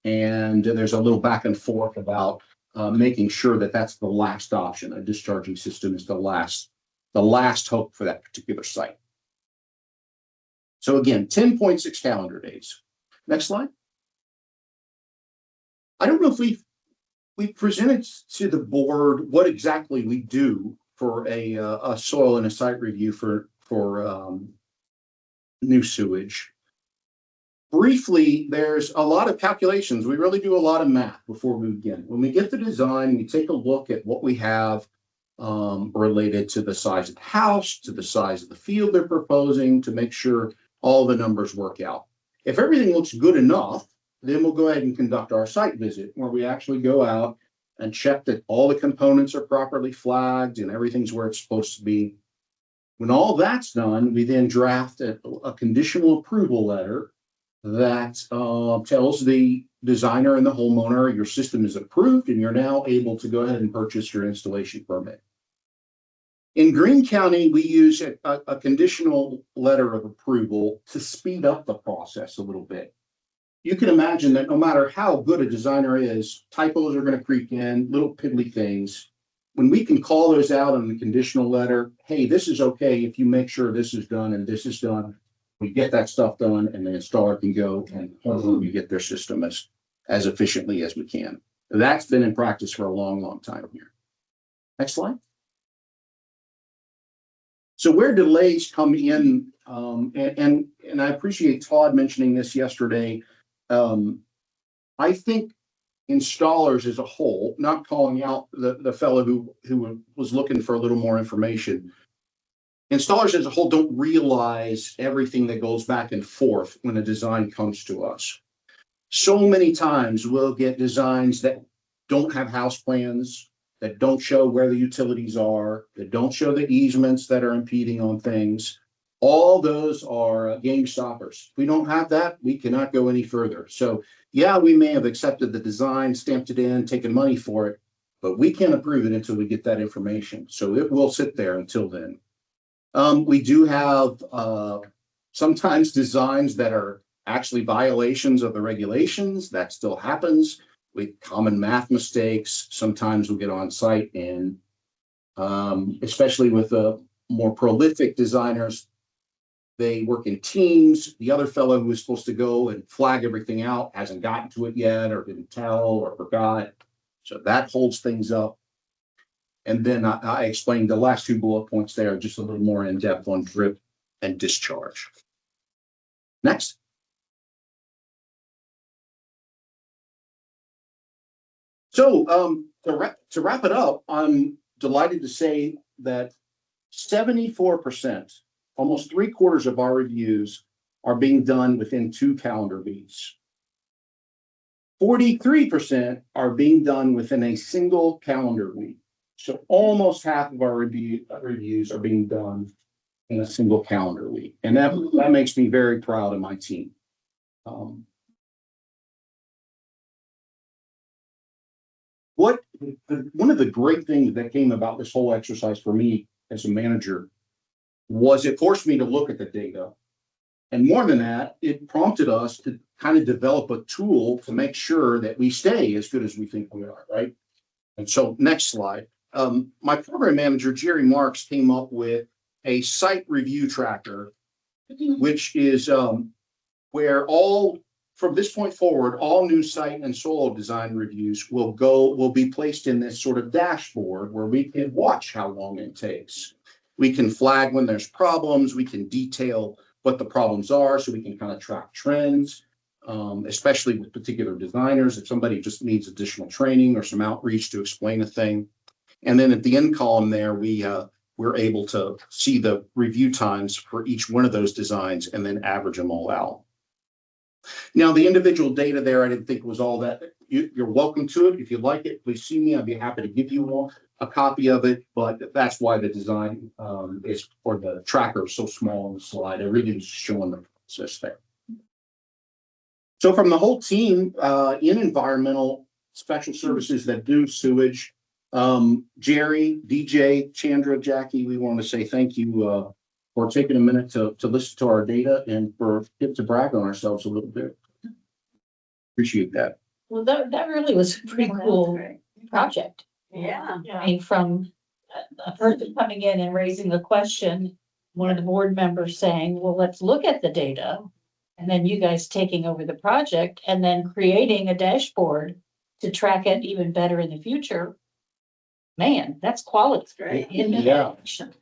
And there's a little back and forth about making sure that that's the last option. A discharging system is the last hope for that particular site. So again, 10.6 calendar days. Next slide. I don't know if we've presented to the board what exactly we do for a soil and a site review for new sewage. Briefly, there's a lot of calculations. We really do a lot of math before we begin. When we get the design, we take a look at what we have. related to the size of the house, to the size of the field they're proposing, to make sure all the numbers work out. If everything looks good enough, then we'll go ahead and conduct our site visit, where we actually go out and check that all the components are properly flagged and everything's where it's supposed to be. When all that's done, we then draft a conditional approval letter that tells the designer and the homeowner your system is approved and you're now able to go ahead and purchase your installation permit. In Greene County, we use a conditional letter of approval to speed up the process a little bit. You can imagine that no matter how good a designer is, typos are going to creep in, little piddly things. When we can call those out in the conditional letter, hey, this is okay if you make sure this is done and this is done, we get that stuff done and the installer can go and we get their system as efficiently as we can. That's been in practice for a long, long time here. Next slide. So where delays come in, and I appreciate Todd mentioning this yesterday. I think installers as a whole, not calling out the fellow who was looking for a little more information, installers as a whole don't realize everything that goes back and forth when a design comes to us. So many times we'll get designs that don't have house plans, that don't show where the utilities are, that don't show the easements that are impeding on things. All those are game stoppers. If we don't have that, we cannot go any further. So yeah, we may have accepted the design, stamped it in, taken money for it, but we can't approve it until we get that information. So it will sit there until then. We do have sometimes designs that are actually violations of the regulations. That still happens. With common math mistakes, sometimes we'll get on site and especially with the more prolific designers, they work in teams. The other fellow who was supposed to go and flag everything out hasn't gotten to it yet, or didn't tell, or forgot. So that holds things up. And then I explained the last two bullet points there, just a little more in depth on drip and discharge. Next. So to wrap it up, I'm delighted to say that 74%, almost 3/4 of our reviews are being done within 2 calendar weeks. 43% are being done within a single calendar week. So almost half of our reviews are being done in a single calendar week. And that makes me very proud of my team. One of the great things that came about this whole exercise for me as a manager was it forced me to look at the data. And more than that, it prompted us to kind of develop a tool to make sure that we stay as good as we think we are, right? And so next slide. My program manager, Jerry Marks, came up with a site review tracker, which is where from this point forward, all new site and soil design reviews will be placed in this sort of dashboard where we can watch how long it takes. We can flag when there's problems. We can detail what the problems are so we can kind of track trends, especially with particular designers. If somebody just needs additional training or some outreach to explain a thing. And then at the end column there, we're able to see the review times for each one of those designs and then average them all out. Now, the individual data there, I didn't think was all that. You're welcome to it. If you like it, please see me. I'd be happy to give you a copy of it. But that's why the design is, or the tracker is so small on the slide. I really was showing the process there. So from the whole team in environmental special services that do sewage, Jerry, DJ, Chandra, Jackie, we want to say thank you for taking a minute to listen to our data and for get to brag on ourselves a little bit. Appreciate that. Well, that really was a pretty cool project. Yeah. I mean, from a person coming in and raising a question, one of the board members saying, well, let's look at the data. And then you guys taking over the project and then creating a dashboard to track it even better in the future. Man, that's quality. Great. Yeah.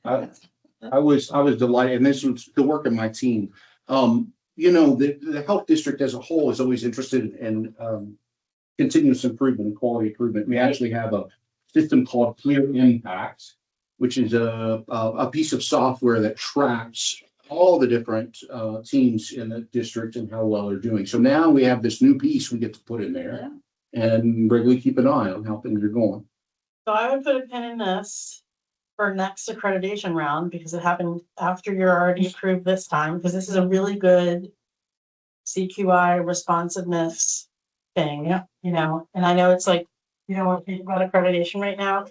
I was delighted, and this was the work of my team. You know, the health district as a whole is always interested in continuous improvement and quality improvement. We actually have a system called Clear Impact which is a piece of software that tracks all the different teams in the district and how well they're doing. So now we have this new piece we get to put in there and regularly keep an eye on how things are going. So I would put a pin in this for next accreditation round, because it happened after you're already approved this time, because this is a really good CQI responsiveness thing, you know, and I know it's like, you don't want to think about accreditation right now.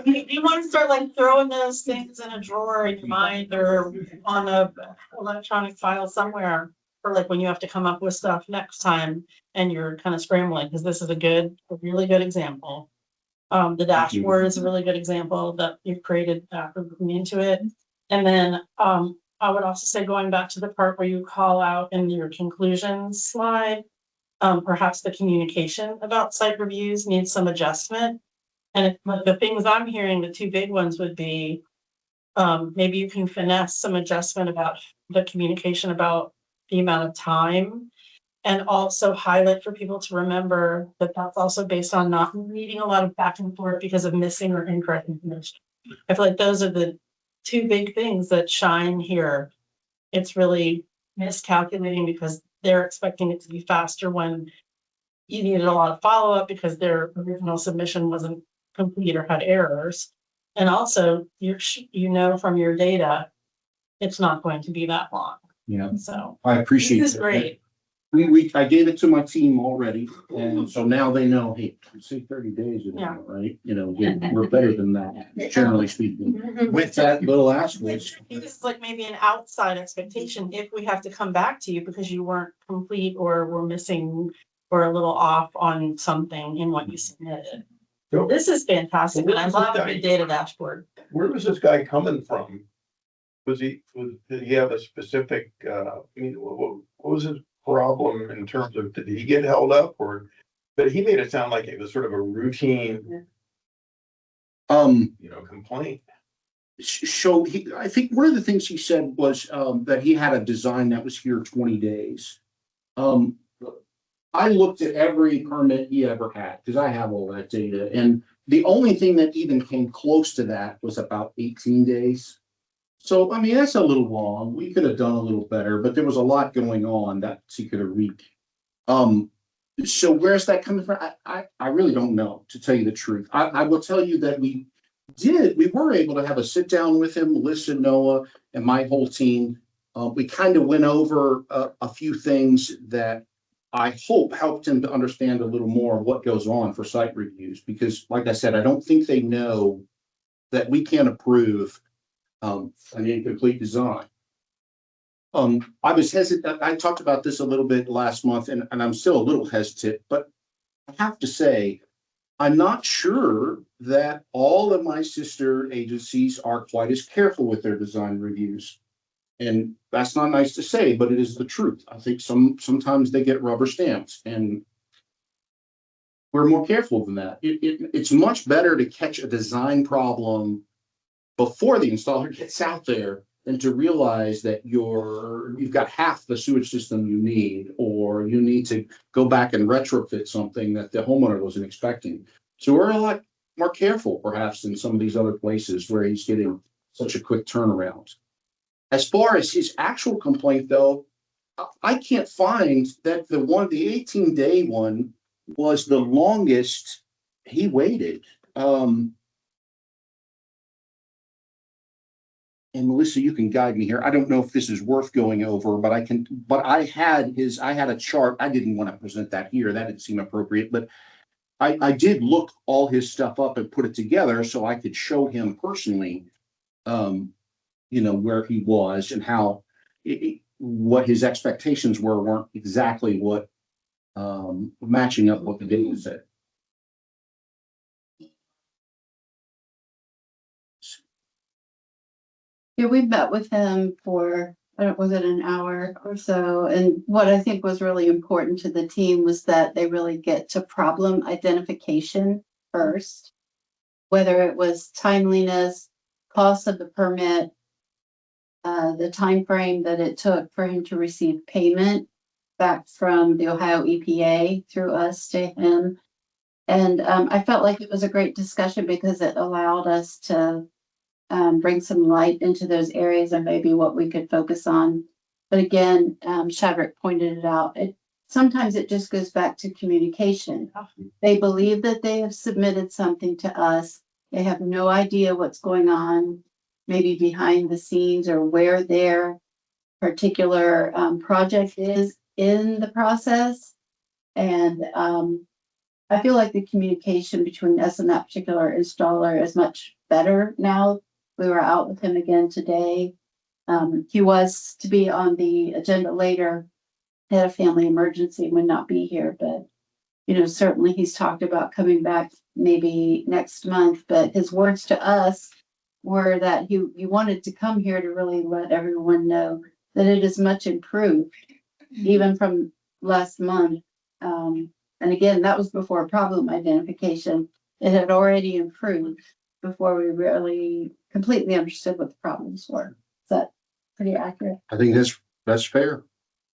You want to start like throwing those things in a drawer in your mind or on a electronic file somewhere for like when you have to come up with stuff next time and you're kind of scrambling, because this is a really good example. The dashboard is a really good example that you've created after looking into it. And then I would also say, going back to the part where you call out in your conclusions slide, perhaps the communication about site reviews needs some adjustment. And the things I'm hearing, the two big ones would be, maybe you can finesse some adjustment about the communication about the amount of time, and also highlight for people to remember that that's also based on not needing a lot of back and forth because of missing or incorrect information. I feel like those are the two big things that shine here. It's really miscalculating because they're expecting it to be faster when you needed a lot of follow-up because their original submission wasn't complete or had errors. And also, you know from your data, it's not going to be that long. Yeah, So I appreciate this is it. great. I gave it to my team already, and so now they know, hey, say 30 days, right? You know, we're better than that, generally speaking. With that little asterisk. It's like maybe an outside expectation if we have to come back to you because you weren't complete or were missing or a little off on something in what you submitted. So, This is fantastic, and I Where's love this a guy? good data dashboard. where was this guy coming from? Did he have a specific, I mean, what was his problem in terms of, did he get held up or? But he made it sound like it was sort of a routine, complaint. So I think one of the things he said was that he had a design that was here 20 days. I looked at every permit he ever had because I have all that data, and the only thing that even came close to that was about 18 days. So, I mean, that's a little long. We could have done a little better, but there was a lot going on that particular week. So where's that coming from? I really don't know, to tell you the truth. I will tell you that we were able to have a sit down with him, Melissa, Noah, and my whole team. We kind of went over a few things that I hope helped him to understand a little more of what goes on for site reviews, because like I said, I don't think they know that we can't approve an incomplete design. I was hesitant. I talked about this a little bit last month, and I'm still a little hesitant, but I have to say, I'm not sure that all of my sister agencies are quite as careful with their design reviews. And that's not nice to say, but it is the truth. I think sometimes they get rubber stamps, and we're more careful than that. It's much better to catch a design problem before the installer gets out there than to realize that you've got half the sewage system you need, or you need to go back and retrofit something that the homeowner wasn't expecting. So we're a lot more careful perhaps than some of these other places where he's getting such a quick turnaround. As far as his actual complaint, though, I can't find that the 18-day one was the longest he waited. And Melissa, you can guide me here. I don't know if this is worth going over, but I had a chart. I didn't want to present that here. That didn't seem appropriate, but I did look all his stuff up and put it together so I could show him personally, where he was and how what his expectations weren't exactly what matching up what the data said. Yeah, we met with him for, was it an hour or so? And what I think was really important to the team was that they really get to problem identification first, whether it was timeliness, cost of the permit, the time frame that it took for him to receive payment back from the Ohio EPA through us to him. And I felt like it was a great discussion because it allowed us to bring some light into those areas and maybe what we could focus on. But again, Shadrach pointed it out. Sometimes it just goes back to communication. They believe that they have submitted something to us. They have no idea what's going on, maybe behind the scenes or where their particular project is in the process. And I feel like the communication between us and that particular installer is much better now. We were out with him again today. He was to be on the agenda later, had a family emergency, would not be here, but certainly he's talked about coming back maybe next month, but his words to us were that he wanted to come here to really let everyone know that it is much improved, even from last month. And again, that was before problem identification. It had already improved before we really completely understood what the problems were. Is that pretty accurate? I think that's fair.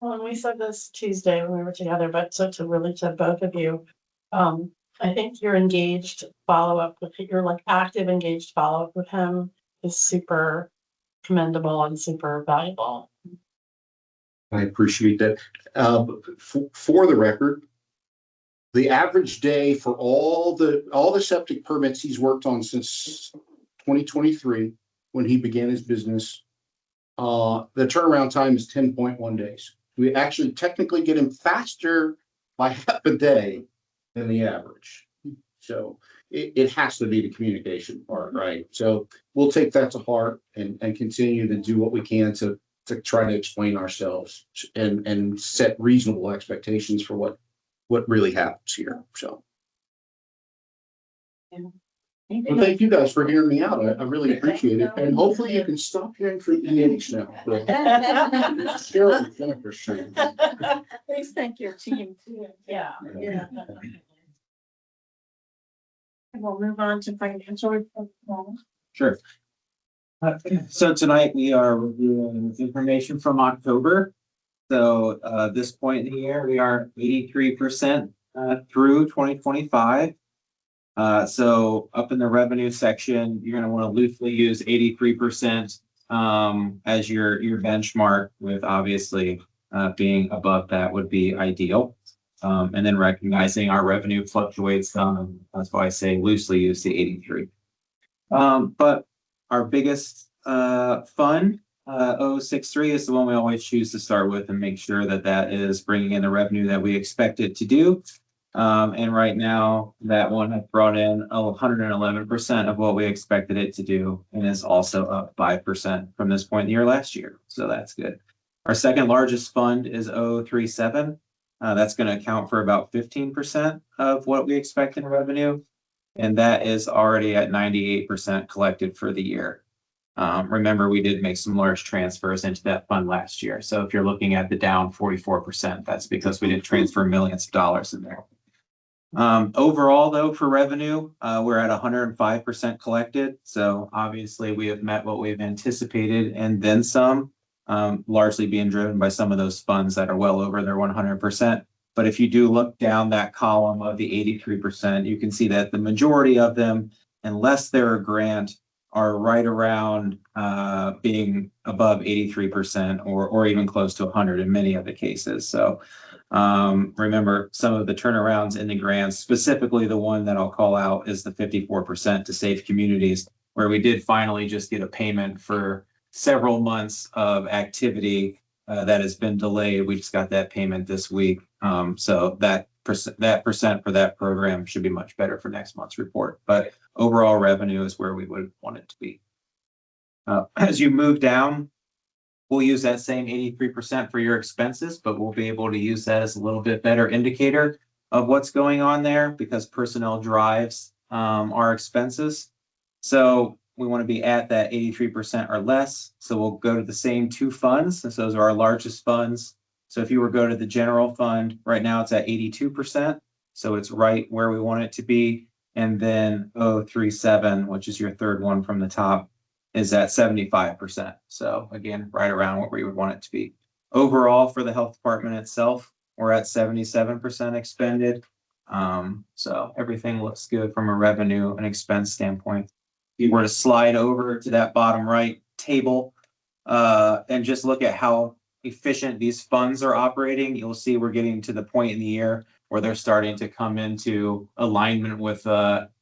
Well, and we said this Tuesday when we were together, but so to both of you, I think your engaged follow-up with your active engaged follow-up with him is super commendable and super valuable. I appreciate that. For the record, the average day for all the septic permits he's worked on since 2023, when he began his business, the turnaround time is 10.1 days. We actually technically get him faster by half a day than the average. So it has to be the communication part, right? So we'll take that to heart and continue to do what we can to try to explain ourselves and set reasonable expectations for what really happens here. So. Well, thank you guys for hearing me out. I really appreciate it. And hopefully you can stop hearing from EH now. Please thank your team too. Yeah. We'll move on to financial report. Sure. So tonight we are reviewing information from October. So this point in the year, we are 83% through 2025. So up in the revenue section, you're going to want to loosely use 83% as your benchmark, with obviously being above that would be ideal. And then recognizing our revenue fluctuates, that's why I say loosely use the 83. But our biggest fund, 063, is the one we always choose to start with and make sure that that is bringing in the revenue that we expect it to do. And right now that one has brought in 111% of what we expected it to do, and is also up 5% from this point in the year last year. So that's good. Our second largest fund is 037. That's going to account for about 15% of what we expect in revenue. And that is already at 98% collected for the year. Remember, we did make some large transfers into that fund last year. So if you're looking at the down 44%, that's because we did transfer millions of dollars in there. Overall, though, for revenue, we're at 105% collected. So obviously we have met what we've anticipated and then some, largely being driven by some of those funds that are well over their 100%. But if you do look down that column of the 83%, you can see that the majority of them, unless they're a grant, are right around being above 83% or even close to 100 in many of the cases. So remember, some of the turnarounds in the grants, specifically the one that I'll call out is the 54% to Safe Communities, where we did finally just get a payment for several months of activity that has been delayed. We just got that payment this week. So that percent for that program should be much better for next month's report. But overall revenue is where we would want it to be. As you move down, we'll use that same 83% for your expenses, but we'll be able to use that as a little bit better indicator of what's going on there, because personnel drives our expenses. So we want to be at that 83% or less. So we'll go to the same two funds. And so those are our largest funds. So if you were to go to the general fund, right now it's at 82%. So it's right where we want it to be. And then 037, which is your third one from the top, is at 75%. So again, right around where we would want it to be. Overall, for the health department itself, we're at 77% expended. So everything looks good from a revenue and expense standpoint. you were to slide over to that bottom right table, and just look at how efficient these funds are operating, you'll see we're getting to the point in the year where they're starting to come into alignment with,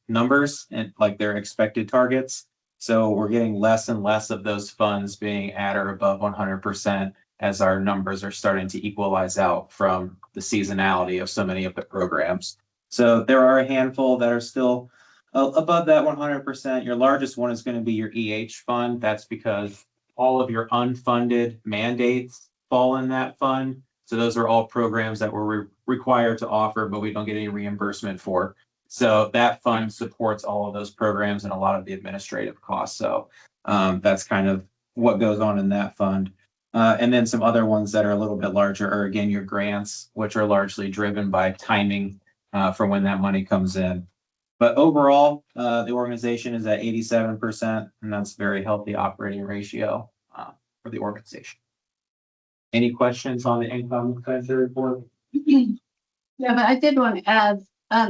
numbers and like their expected targets. So we're getting less and less of those funds being at or above 100% as our numbers are starting to equalize out from the seasonality of so many of the programs. So there are a handful that are still above that 100%. Your largest one is going to be your EH fund. That's because all of your unfunded mandates fall in that fund. So those are all programs that we're required to offer, but we don't get any reimbursement for. So that fund supports all of those programs and a lot of the administrative costs. So that's kind of what goes on in that fund. And then some other ones that are a little bit larger are, again, your grants, which are largely driven by timing for when that money comes in. But overall, the organization is at 87%, and that's a very healthy operating ratio for the organization. Any questions on the income expenditure report? Yeah, but I did want to add,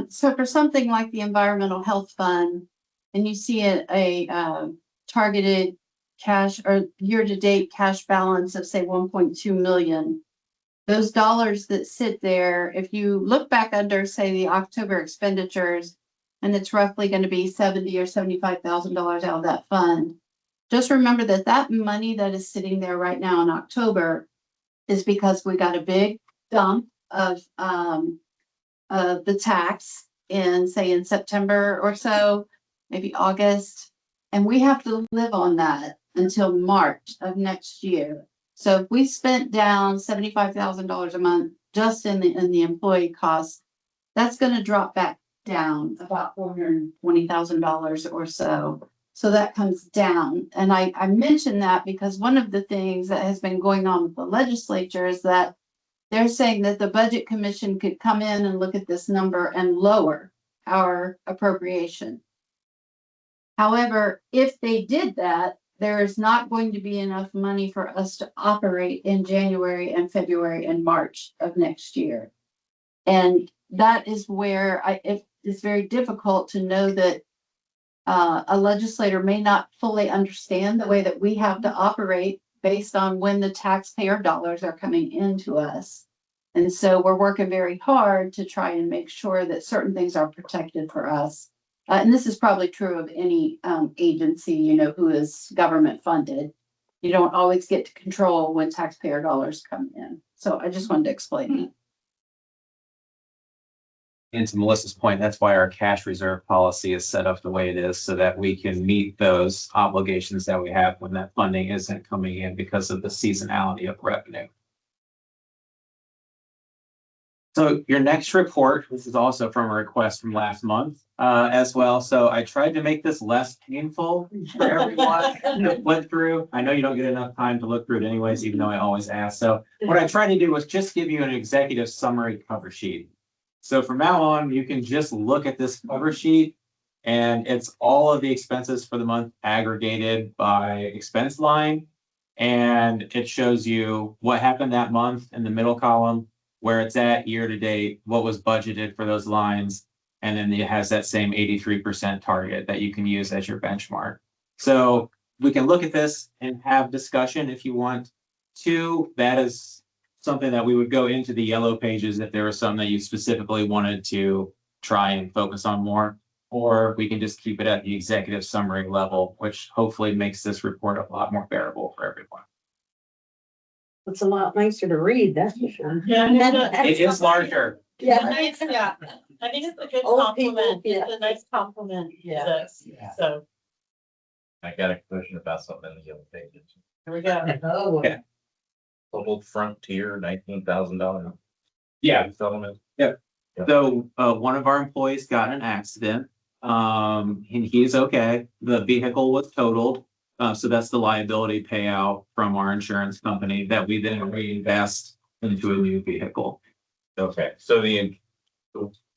so for something like the Environmental Health Fund, and you see a targeted cash or year-to-date cash balance of say 1.2 million, those dollars that sit there, if you look back under, say, the October expenditures, and it's roughly going to be $70,000 or $75,000 out of that fund, just remember that that money that is sitting there right now in October is because we got a big dump of the tax in, say, in September or so, maybe August, and we have to live on that until March of next year. So if we spent down $75,000 a month just in the employee costs, that's going to drop back down about $420,000 or so. So that comes down. And I mention that because one of the things that has been going on with the legislature is that they're saying that the Budget Commission could come in and look at this number and lower our appropriation. However, if they did that, there is not going to be enough money for us to operate in January and February and March of next year. And that is where it is very difficult to know that a legislator may not fully understand the way that we have to operate based on when the taxpayer dollars are coming into us. And so we're working very hard to try and make sure that certain things are protected for us. And this is probably true of any agency, you know, who is government funded. You don't always get to control when taxpayer dollars come in. So I just wanted to explain that. And to Melissa's point, that's why our cash reserve policy is set up the way it is, so that we can meet those obligations that we have when that funding isn't coming in because of the seasonality of revenue. So your next report, this is also from a request from last month as well. So I tried to make this less painful for everyone to flip through. I know you don't get enough time to look through it anyways, even though I always ask. So what I tried to do was just give you an executive summary cover sheet. So from now on, you can just look at this cover sheet and it's all of the expenses for the month aggregated by expense line. And it shows you what happened that month in the middle column, where it's at year to date, what was budgeted for those lines. And then it has that same 83% target that you can use as your benchmark. So we can look at this and have discussion if you want to. That is something that we would go into the yellow pages if there was some that you specifically wanted to try and focus on more, or we can just keep it at the executive summary level, which hopefully makes this report a lot more bearable for everyone. It's a lot nicer to read, that's for sure. It is larger. Yeah. Nice, yeah. I think it's a good Old people, compliment. yeah. It's a nice compliment. Yeah. to this. So I got a question about something in the yellow pages. here we go. Oh, Yeah. Total Frontier, $19,000. Yeah. Settlement. So one of our employees got in an accident. And he's okay. The vehicle was totaled. So that's the liability payout from our insurance company that we then reinvest into a new vehicle. Okay, so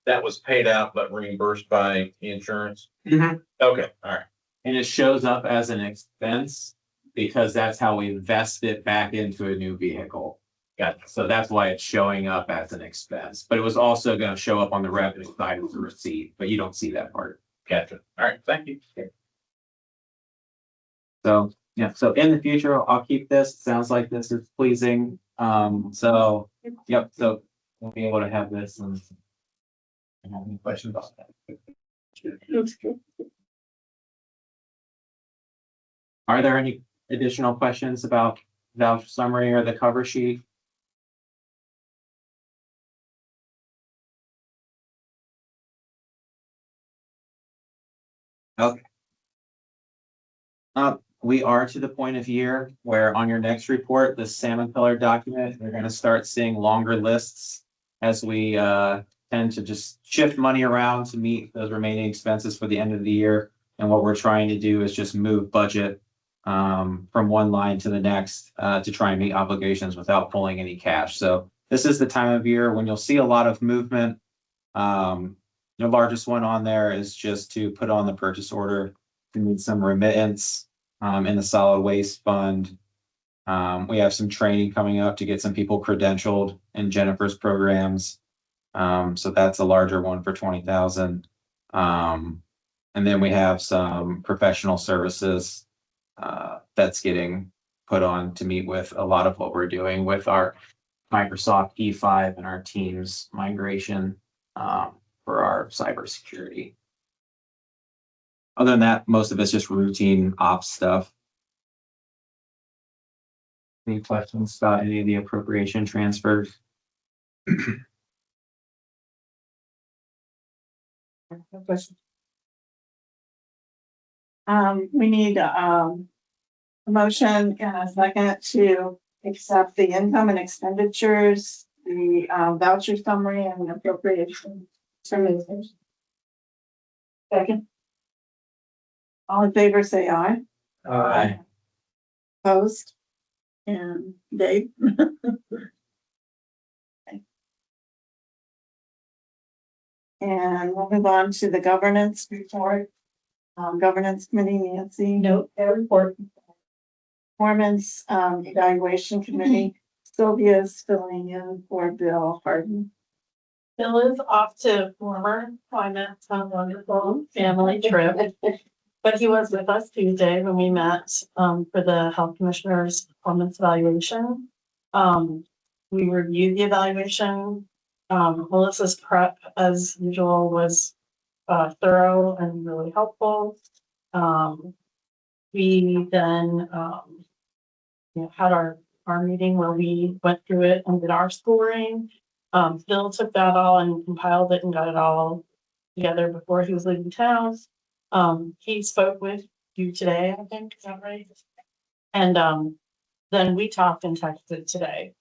that was paid out but reimbursed by the insurance? Mm-hmm. Okay, all right. And it shows up as an expense because that's how we invest it back into a new vehicle. Gotcha. So that's why it's showing up as an expense, but it was also going to show up on the revenue side as a receipt, but you don't see that part. Gotcha. All right, thank you. So, yeah, so in the future, I'll keep this. Sounds like this is pleasing. So, yep, so we'll be able to have this and have any questions about that. Are there any additional questions about voucher summary or the cover sheet? Okay. We are to the point of year where on your next report, the salmon color document, you're gonna start seeing longer lists as we tend to just shift money around to meet those remaining expenses for the end of the year. And what we're trying to do is just move budget from one line to the next to try and meet obligations without pulling any cash. So this is the time of year when you'll see a lot of movement. The largest one on there is just to put on the purchase order. We need some remittance in the solid waste fund. We have some training coming up to get some people credentialed in Jennifer's programs. So that's a larger one for 20,000. And then we have some professional services that's getting put on to meet with a lot of what we're doing with our Microsoft E5 and our Teams migration for our cybersecurity. Other than that, most of it's just routine ops stuff. Any questions about any of the appropriation transfers? We need, a motion and a second to accept the income and expenditures, the, voucher summary and appropriation. Second. All in favor, say aye. Aye. Opposed? And Dave? Okay. And we'll move on to the governance report. Governance committee, Nancy. Note, their report. Performance, evaluation committee, Sylvia's filling in for Bill Harden. Bill is off to former climate, some wonderful family trip. But he was with us Tuesday when we met for the health commissioner's performance evaluation. We reviewed the evaluation. Melissa's prep, as usual, was thorough and really helpful. We then had our meeting where we went through it and did our scoring. Bill took that all and compiled it and got it all together before he was leaving town. He spoke with you today, I think, is that right? And then we talked and texted today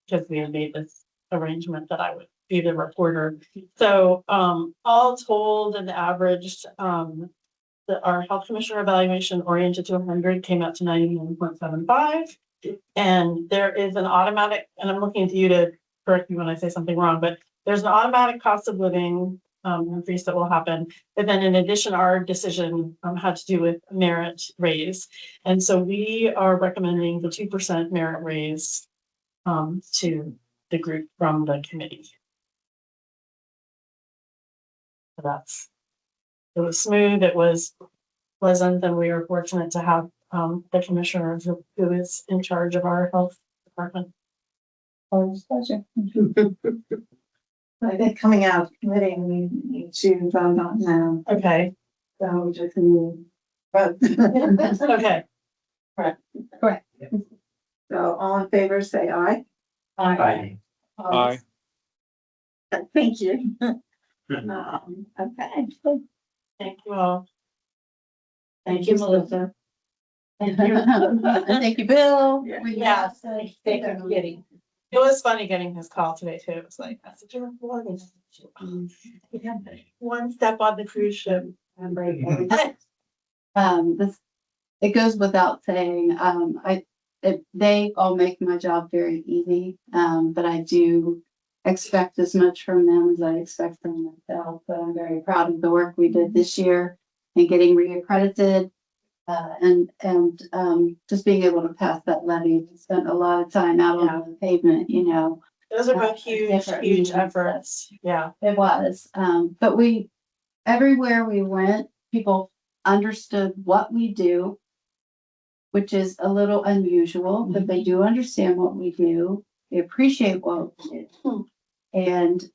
because we had made this arrangement that I would be the reporter. So all told and averaged, our health commissioner evaluation oriented to 100 came out to 91.75. And there is an automatic, and I'm looking to you to correct me when I say something wrong, but there's an automatic cost of living increase that will happen. And then in addition, our decision had to do with merit raise. And so we are recommending the 2% merit raise to the group from the committee. So it was smooth, it was pleasant, and we were fortunate to have the commissioner who is in charge of our health department. Always a pleasure. I think coming out of committee, we need to vote on now. Okay. So we just need, but. Okay. Correct. So all in favor, say aye. Aye. Aye. Thank you. Okay. Thank you all. Thank you, Melissa. Thank you, Bill. Yeah. Thank you for getting. It was funny getting his call today too. It was like, that's such a recording. One step on the cruise ship and break everything. It goes without saying, they all make my job very easy, but I do expect as much from them as I expect from myself. But I'm very proud of the work we did this year and getting reaccredited. And just being able to pass that levy. We spent a lot of time out on the pavement, Those are both huge efforts. Yeah. It was. But everywhere we went, people understood what we do which is a little unusual, but they do understand what we do. They appreciate what we do. And,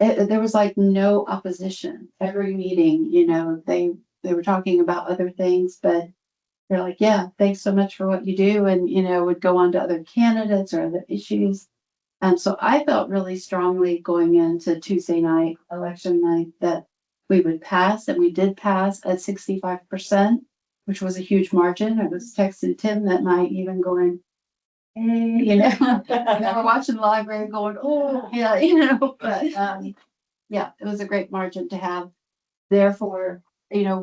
there was like no opposition. Every meeting, you know, they were talking about other things, but they're like, yeah, thanks so much for what you do. And, you know, would go on to other candidates or other issues. And so I felt really strongly going into Tuesday night, election night, that we would pass, and we did pass at 65%, which was a huge margin. I was texting Tim that night, even going, hey, you know, and we're watching the library going, oh, yeah, you know, but yeah, it was a great margin to have. Therefore, you know,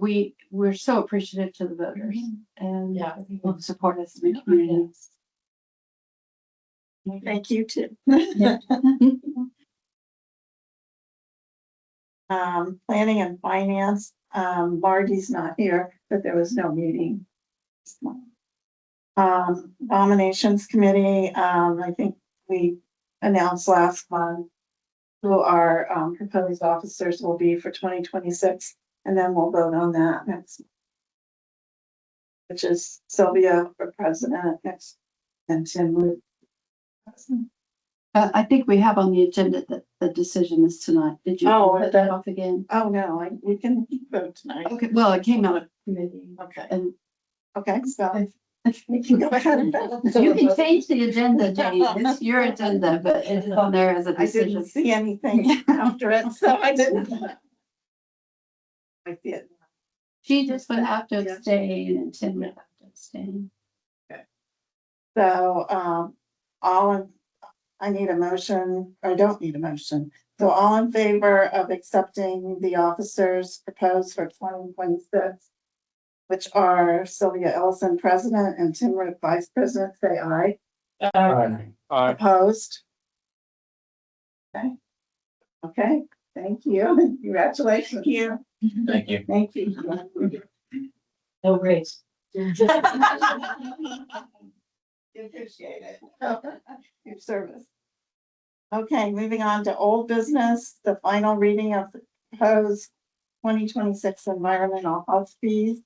we're so appreciative to the voters and Yeah. people who support us in the community. Thank you too. Yeah. Planning and finance, Marty's not here, but there was no meeting. Nominations committee, I think we announced last month who our proposed officers will be for 2026, and then we'll vote on that next. Which is Sylvia for president next, and Tim Wood. I think we have on the agenda that the decision is tonight. Did you Oh, put that off again? Oh, no, we can vote tonight. Okay, well, it came out of committee. Okay. And Okay, so you can go ahead and vote. you can change the agenda, Jane. It's your agenda, but it's on there as a I didn't decision. see anything after it, so I didn't. I see it. She just would have to Yeah. abstain and Tim would have to abstain. So, I need a motion, or don't need a motion. So all in favor of accepting the officers proposed for 2026, which are Sylvia Ellison, president, and Tim Root, vice president, say aye. Aye. Opposed? Okay. Okay, thank you. Congratulations. Thank you. Thank you. No raise. Appreciate it. Your service. Okay, moving on to old business, the final reading of the proposed 2026 environmental health fees.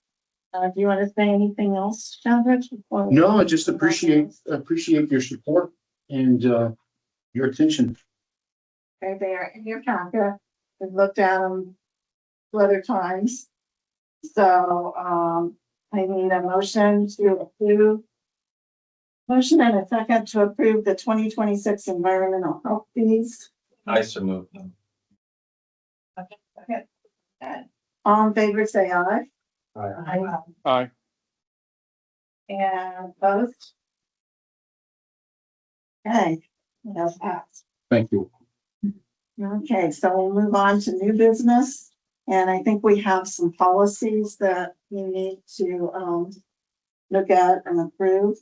Do you want to say anything else, Chandra? No, I just appreciate your support and your attention. Okay, they are in your packet. We've looked at them 2 other times. So, I need a motion to approve. Motion and a second to approve the 2026 environmental health fees. I so moved. Okay. All in favor, say aye. Aye. Aye. And opposed? Okay, that's passed. Thank you. Okay, so we'll move on to new business. And I think we have some policies that we need to look at and approve.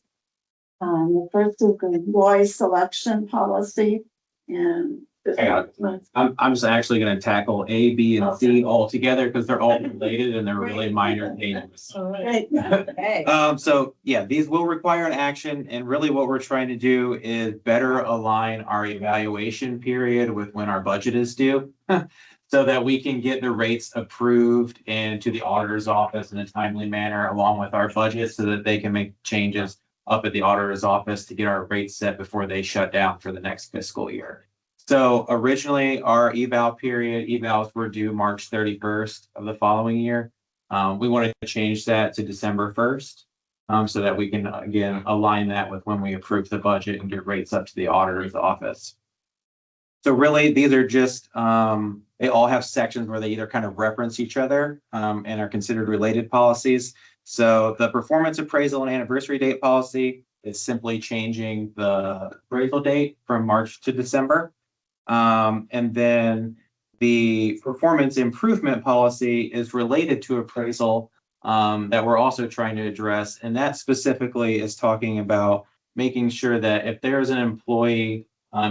The first is the employee selection policy, and this Hang on. one- I'm just actually gonna tackle A, B, and C all together because they're all related and they're really minor changes. All right. Okay. So yeah, these will require an action, and really what we're trying to do is better align our evaluation period with when our budget is due. So that we can get the rates approved and to the auditor's office in a timely manner along with our budget so that they can make changes up at the auditor's office to get our rates set before they shut down for the next fiscal year. So originally our evals were due March 31st of the following year. We wanted to change that to December 1st. So that we can again align that with when we approve the budget and get rates up to the auditor's office. So really, these are just, they all have sections where they either kind of reference each other and are considered related policies. So the performance appraisal and anniversary date policy is simply changing the appraisal date from March to December. And then the performance improvement policy is related to appraisal that we're also trying to address. And that specifically is talking about making sure that if there's an employee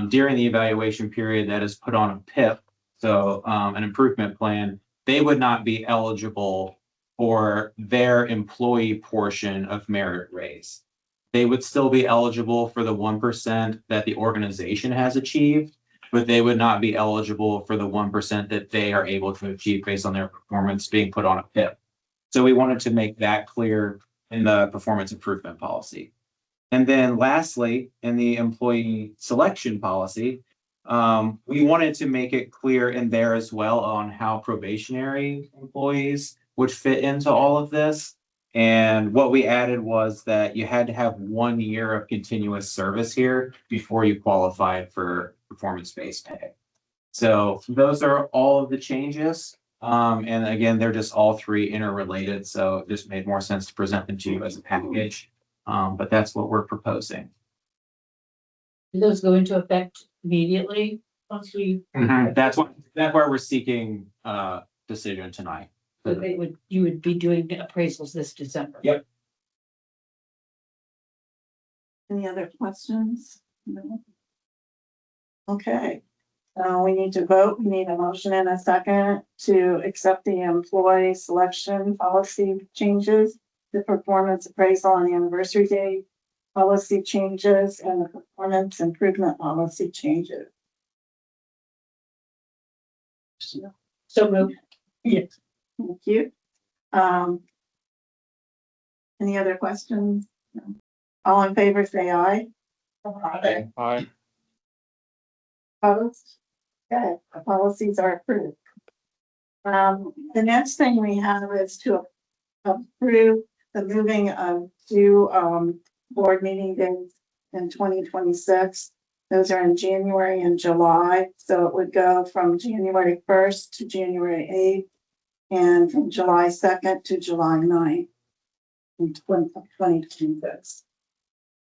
during the evaluation period that is put on a PIP, so an improvement plan, they would not be eligible for their employee portion of merit raise. They would still be eligible for the 1% that the organization has achieved, but they would not be eligible for the 1% that they are able to achieve based on their performance being put on a PIP. So we wanted to make that clear in the performance improvement policy. And then lastly, in the employee selection policy, we wanted to make it clear in there as well on how probationary employees would fit into all of this. And what we added was that you had to have 1 year of continuous service here before you qualified for performance-based pay. So those are all of the changes. And again, they're just all three interrelated, so it just made more sense to present them to you as a package. But that's what we're proposing. Do those go into effect immediately once we, That's why we're seeking decision tonight. you would be doing appraisals this December? Yep. Any other questions? No. Okay, we need to vote. We need a motion and a second to accept the employee selection policy changes, the performance appraisal on the anniversary date, policy changes, and the performance improvement policy changes. So moved. Yes. Thank you. Any other questions? No. All in favor, say aye. Aye. Aye. Opposed? Okay, the policies are approved. The next thing we have is to approve the moving of two, board meeting dates in 2026. Those are in January and July, so it would go from January 1st to January 8th and from July 2nd to July 9th in 2026.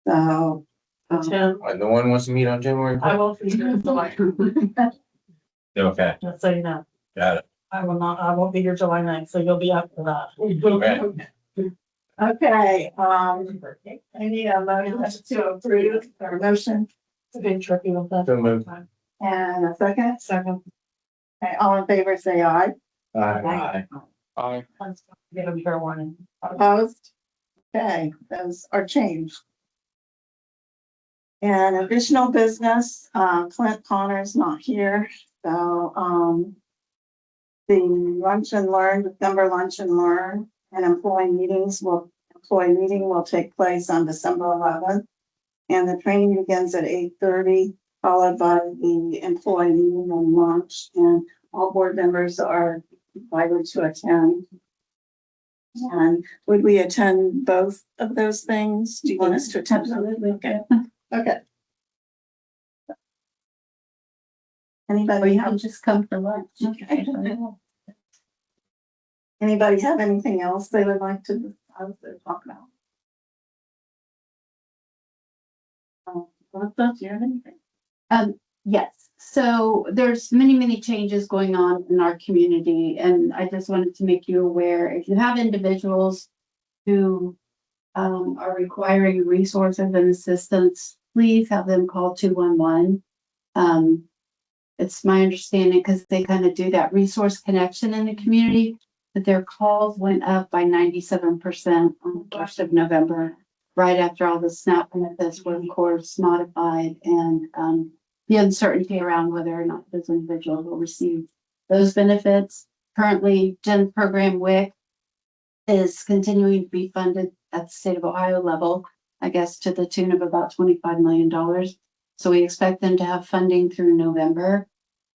So, No one wants to meet on January. I won't be here in July, Okay, just so you know. got it. I won't be here July 9th, so you'll be up for that. okay, I need a motion to approve or motion It's a big tricky with that. So moved. and a second. Second. Okay, all in favor, say aye. Aye. Aye. Give them fair warning. Opposed? Okay, those are changed. And additional business, Clint Connor's not here, so, the lunch and learn, December lunch and learn and employee meeting will take place on December 11th. And the training begins at 8:30, followed by the employee meeting and lunch, and all board members are invited to attend. And would we attend both of those things? Do you want us to attend? Okay. Okay. Or Anybody you have, can just come for lunch. okay. Anybody have anything else they would like to discuss or talk about? What's up? Do you have anything? Yes, so there's many changes going on in our community, and I just wanted to make you aware, if you have individuals who are requiring resources and assistance, please have them call 211. It's my understanding, because they kind of do that resource connection in the community, that their calls went up by 97% on the 1st of November, right after all the SNAP benefits were of course modified, and the uncertainty around whether or not those individuals will receive those benefits. Currently, Jen's program WIC is continuing to be funded at the state of Ohio level, I guess to the tune of about $25 million. So we expect them to have funding through November,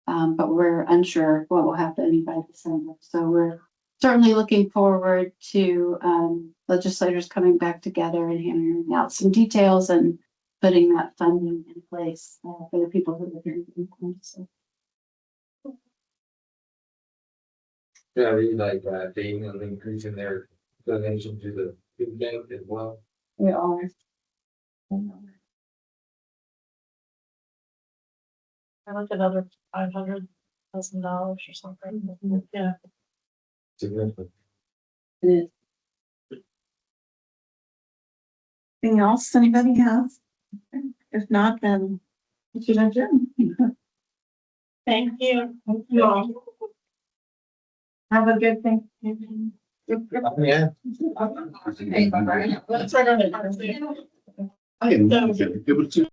but we're unsure what will happen by December. So we're certainly looking forward to legislators coming back together and hammering out some details and putting that funding in place for the people who live here in Cleveland. So Yeah, really like, they, increasing their donation to the food bank as well. We are. I like another $500,000 or something. Yeah. Significant. Anything else anybody has? If not, then we should adjourn. Thank you. Thank you all. Have a good thing. Yeah. Let's run on it. I am able to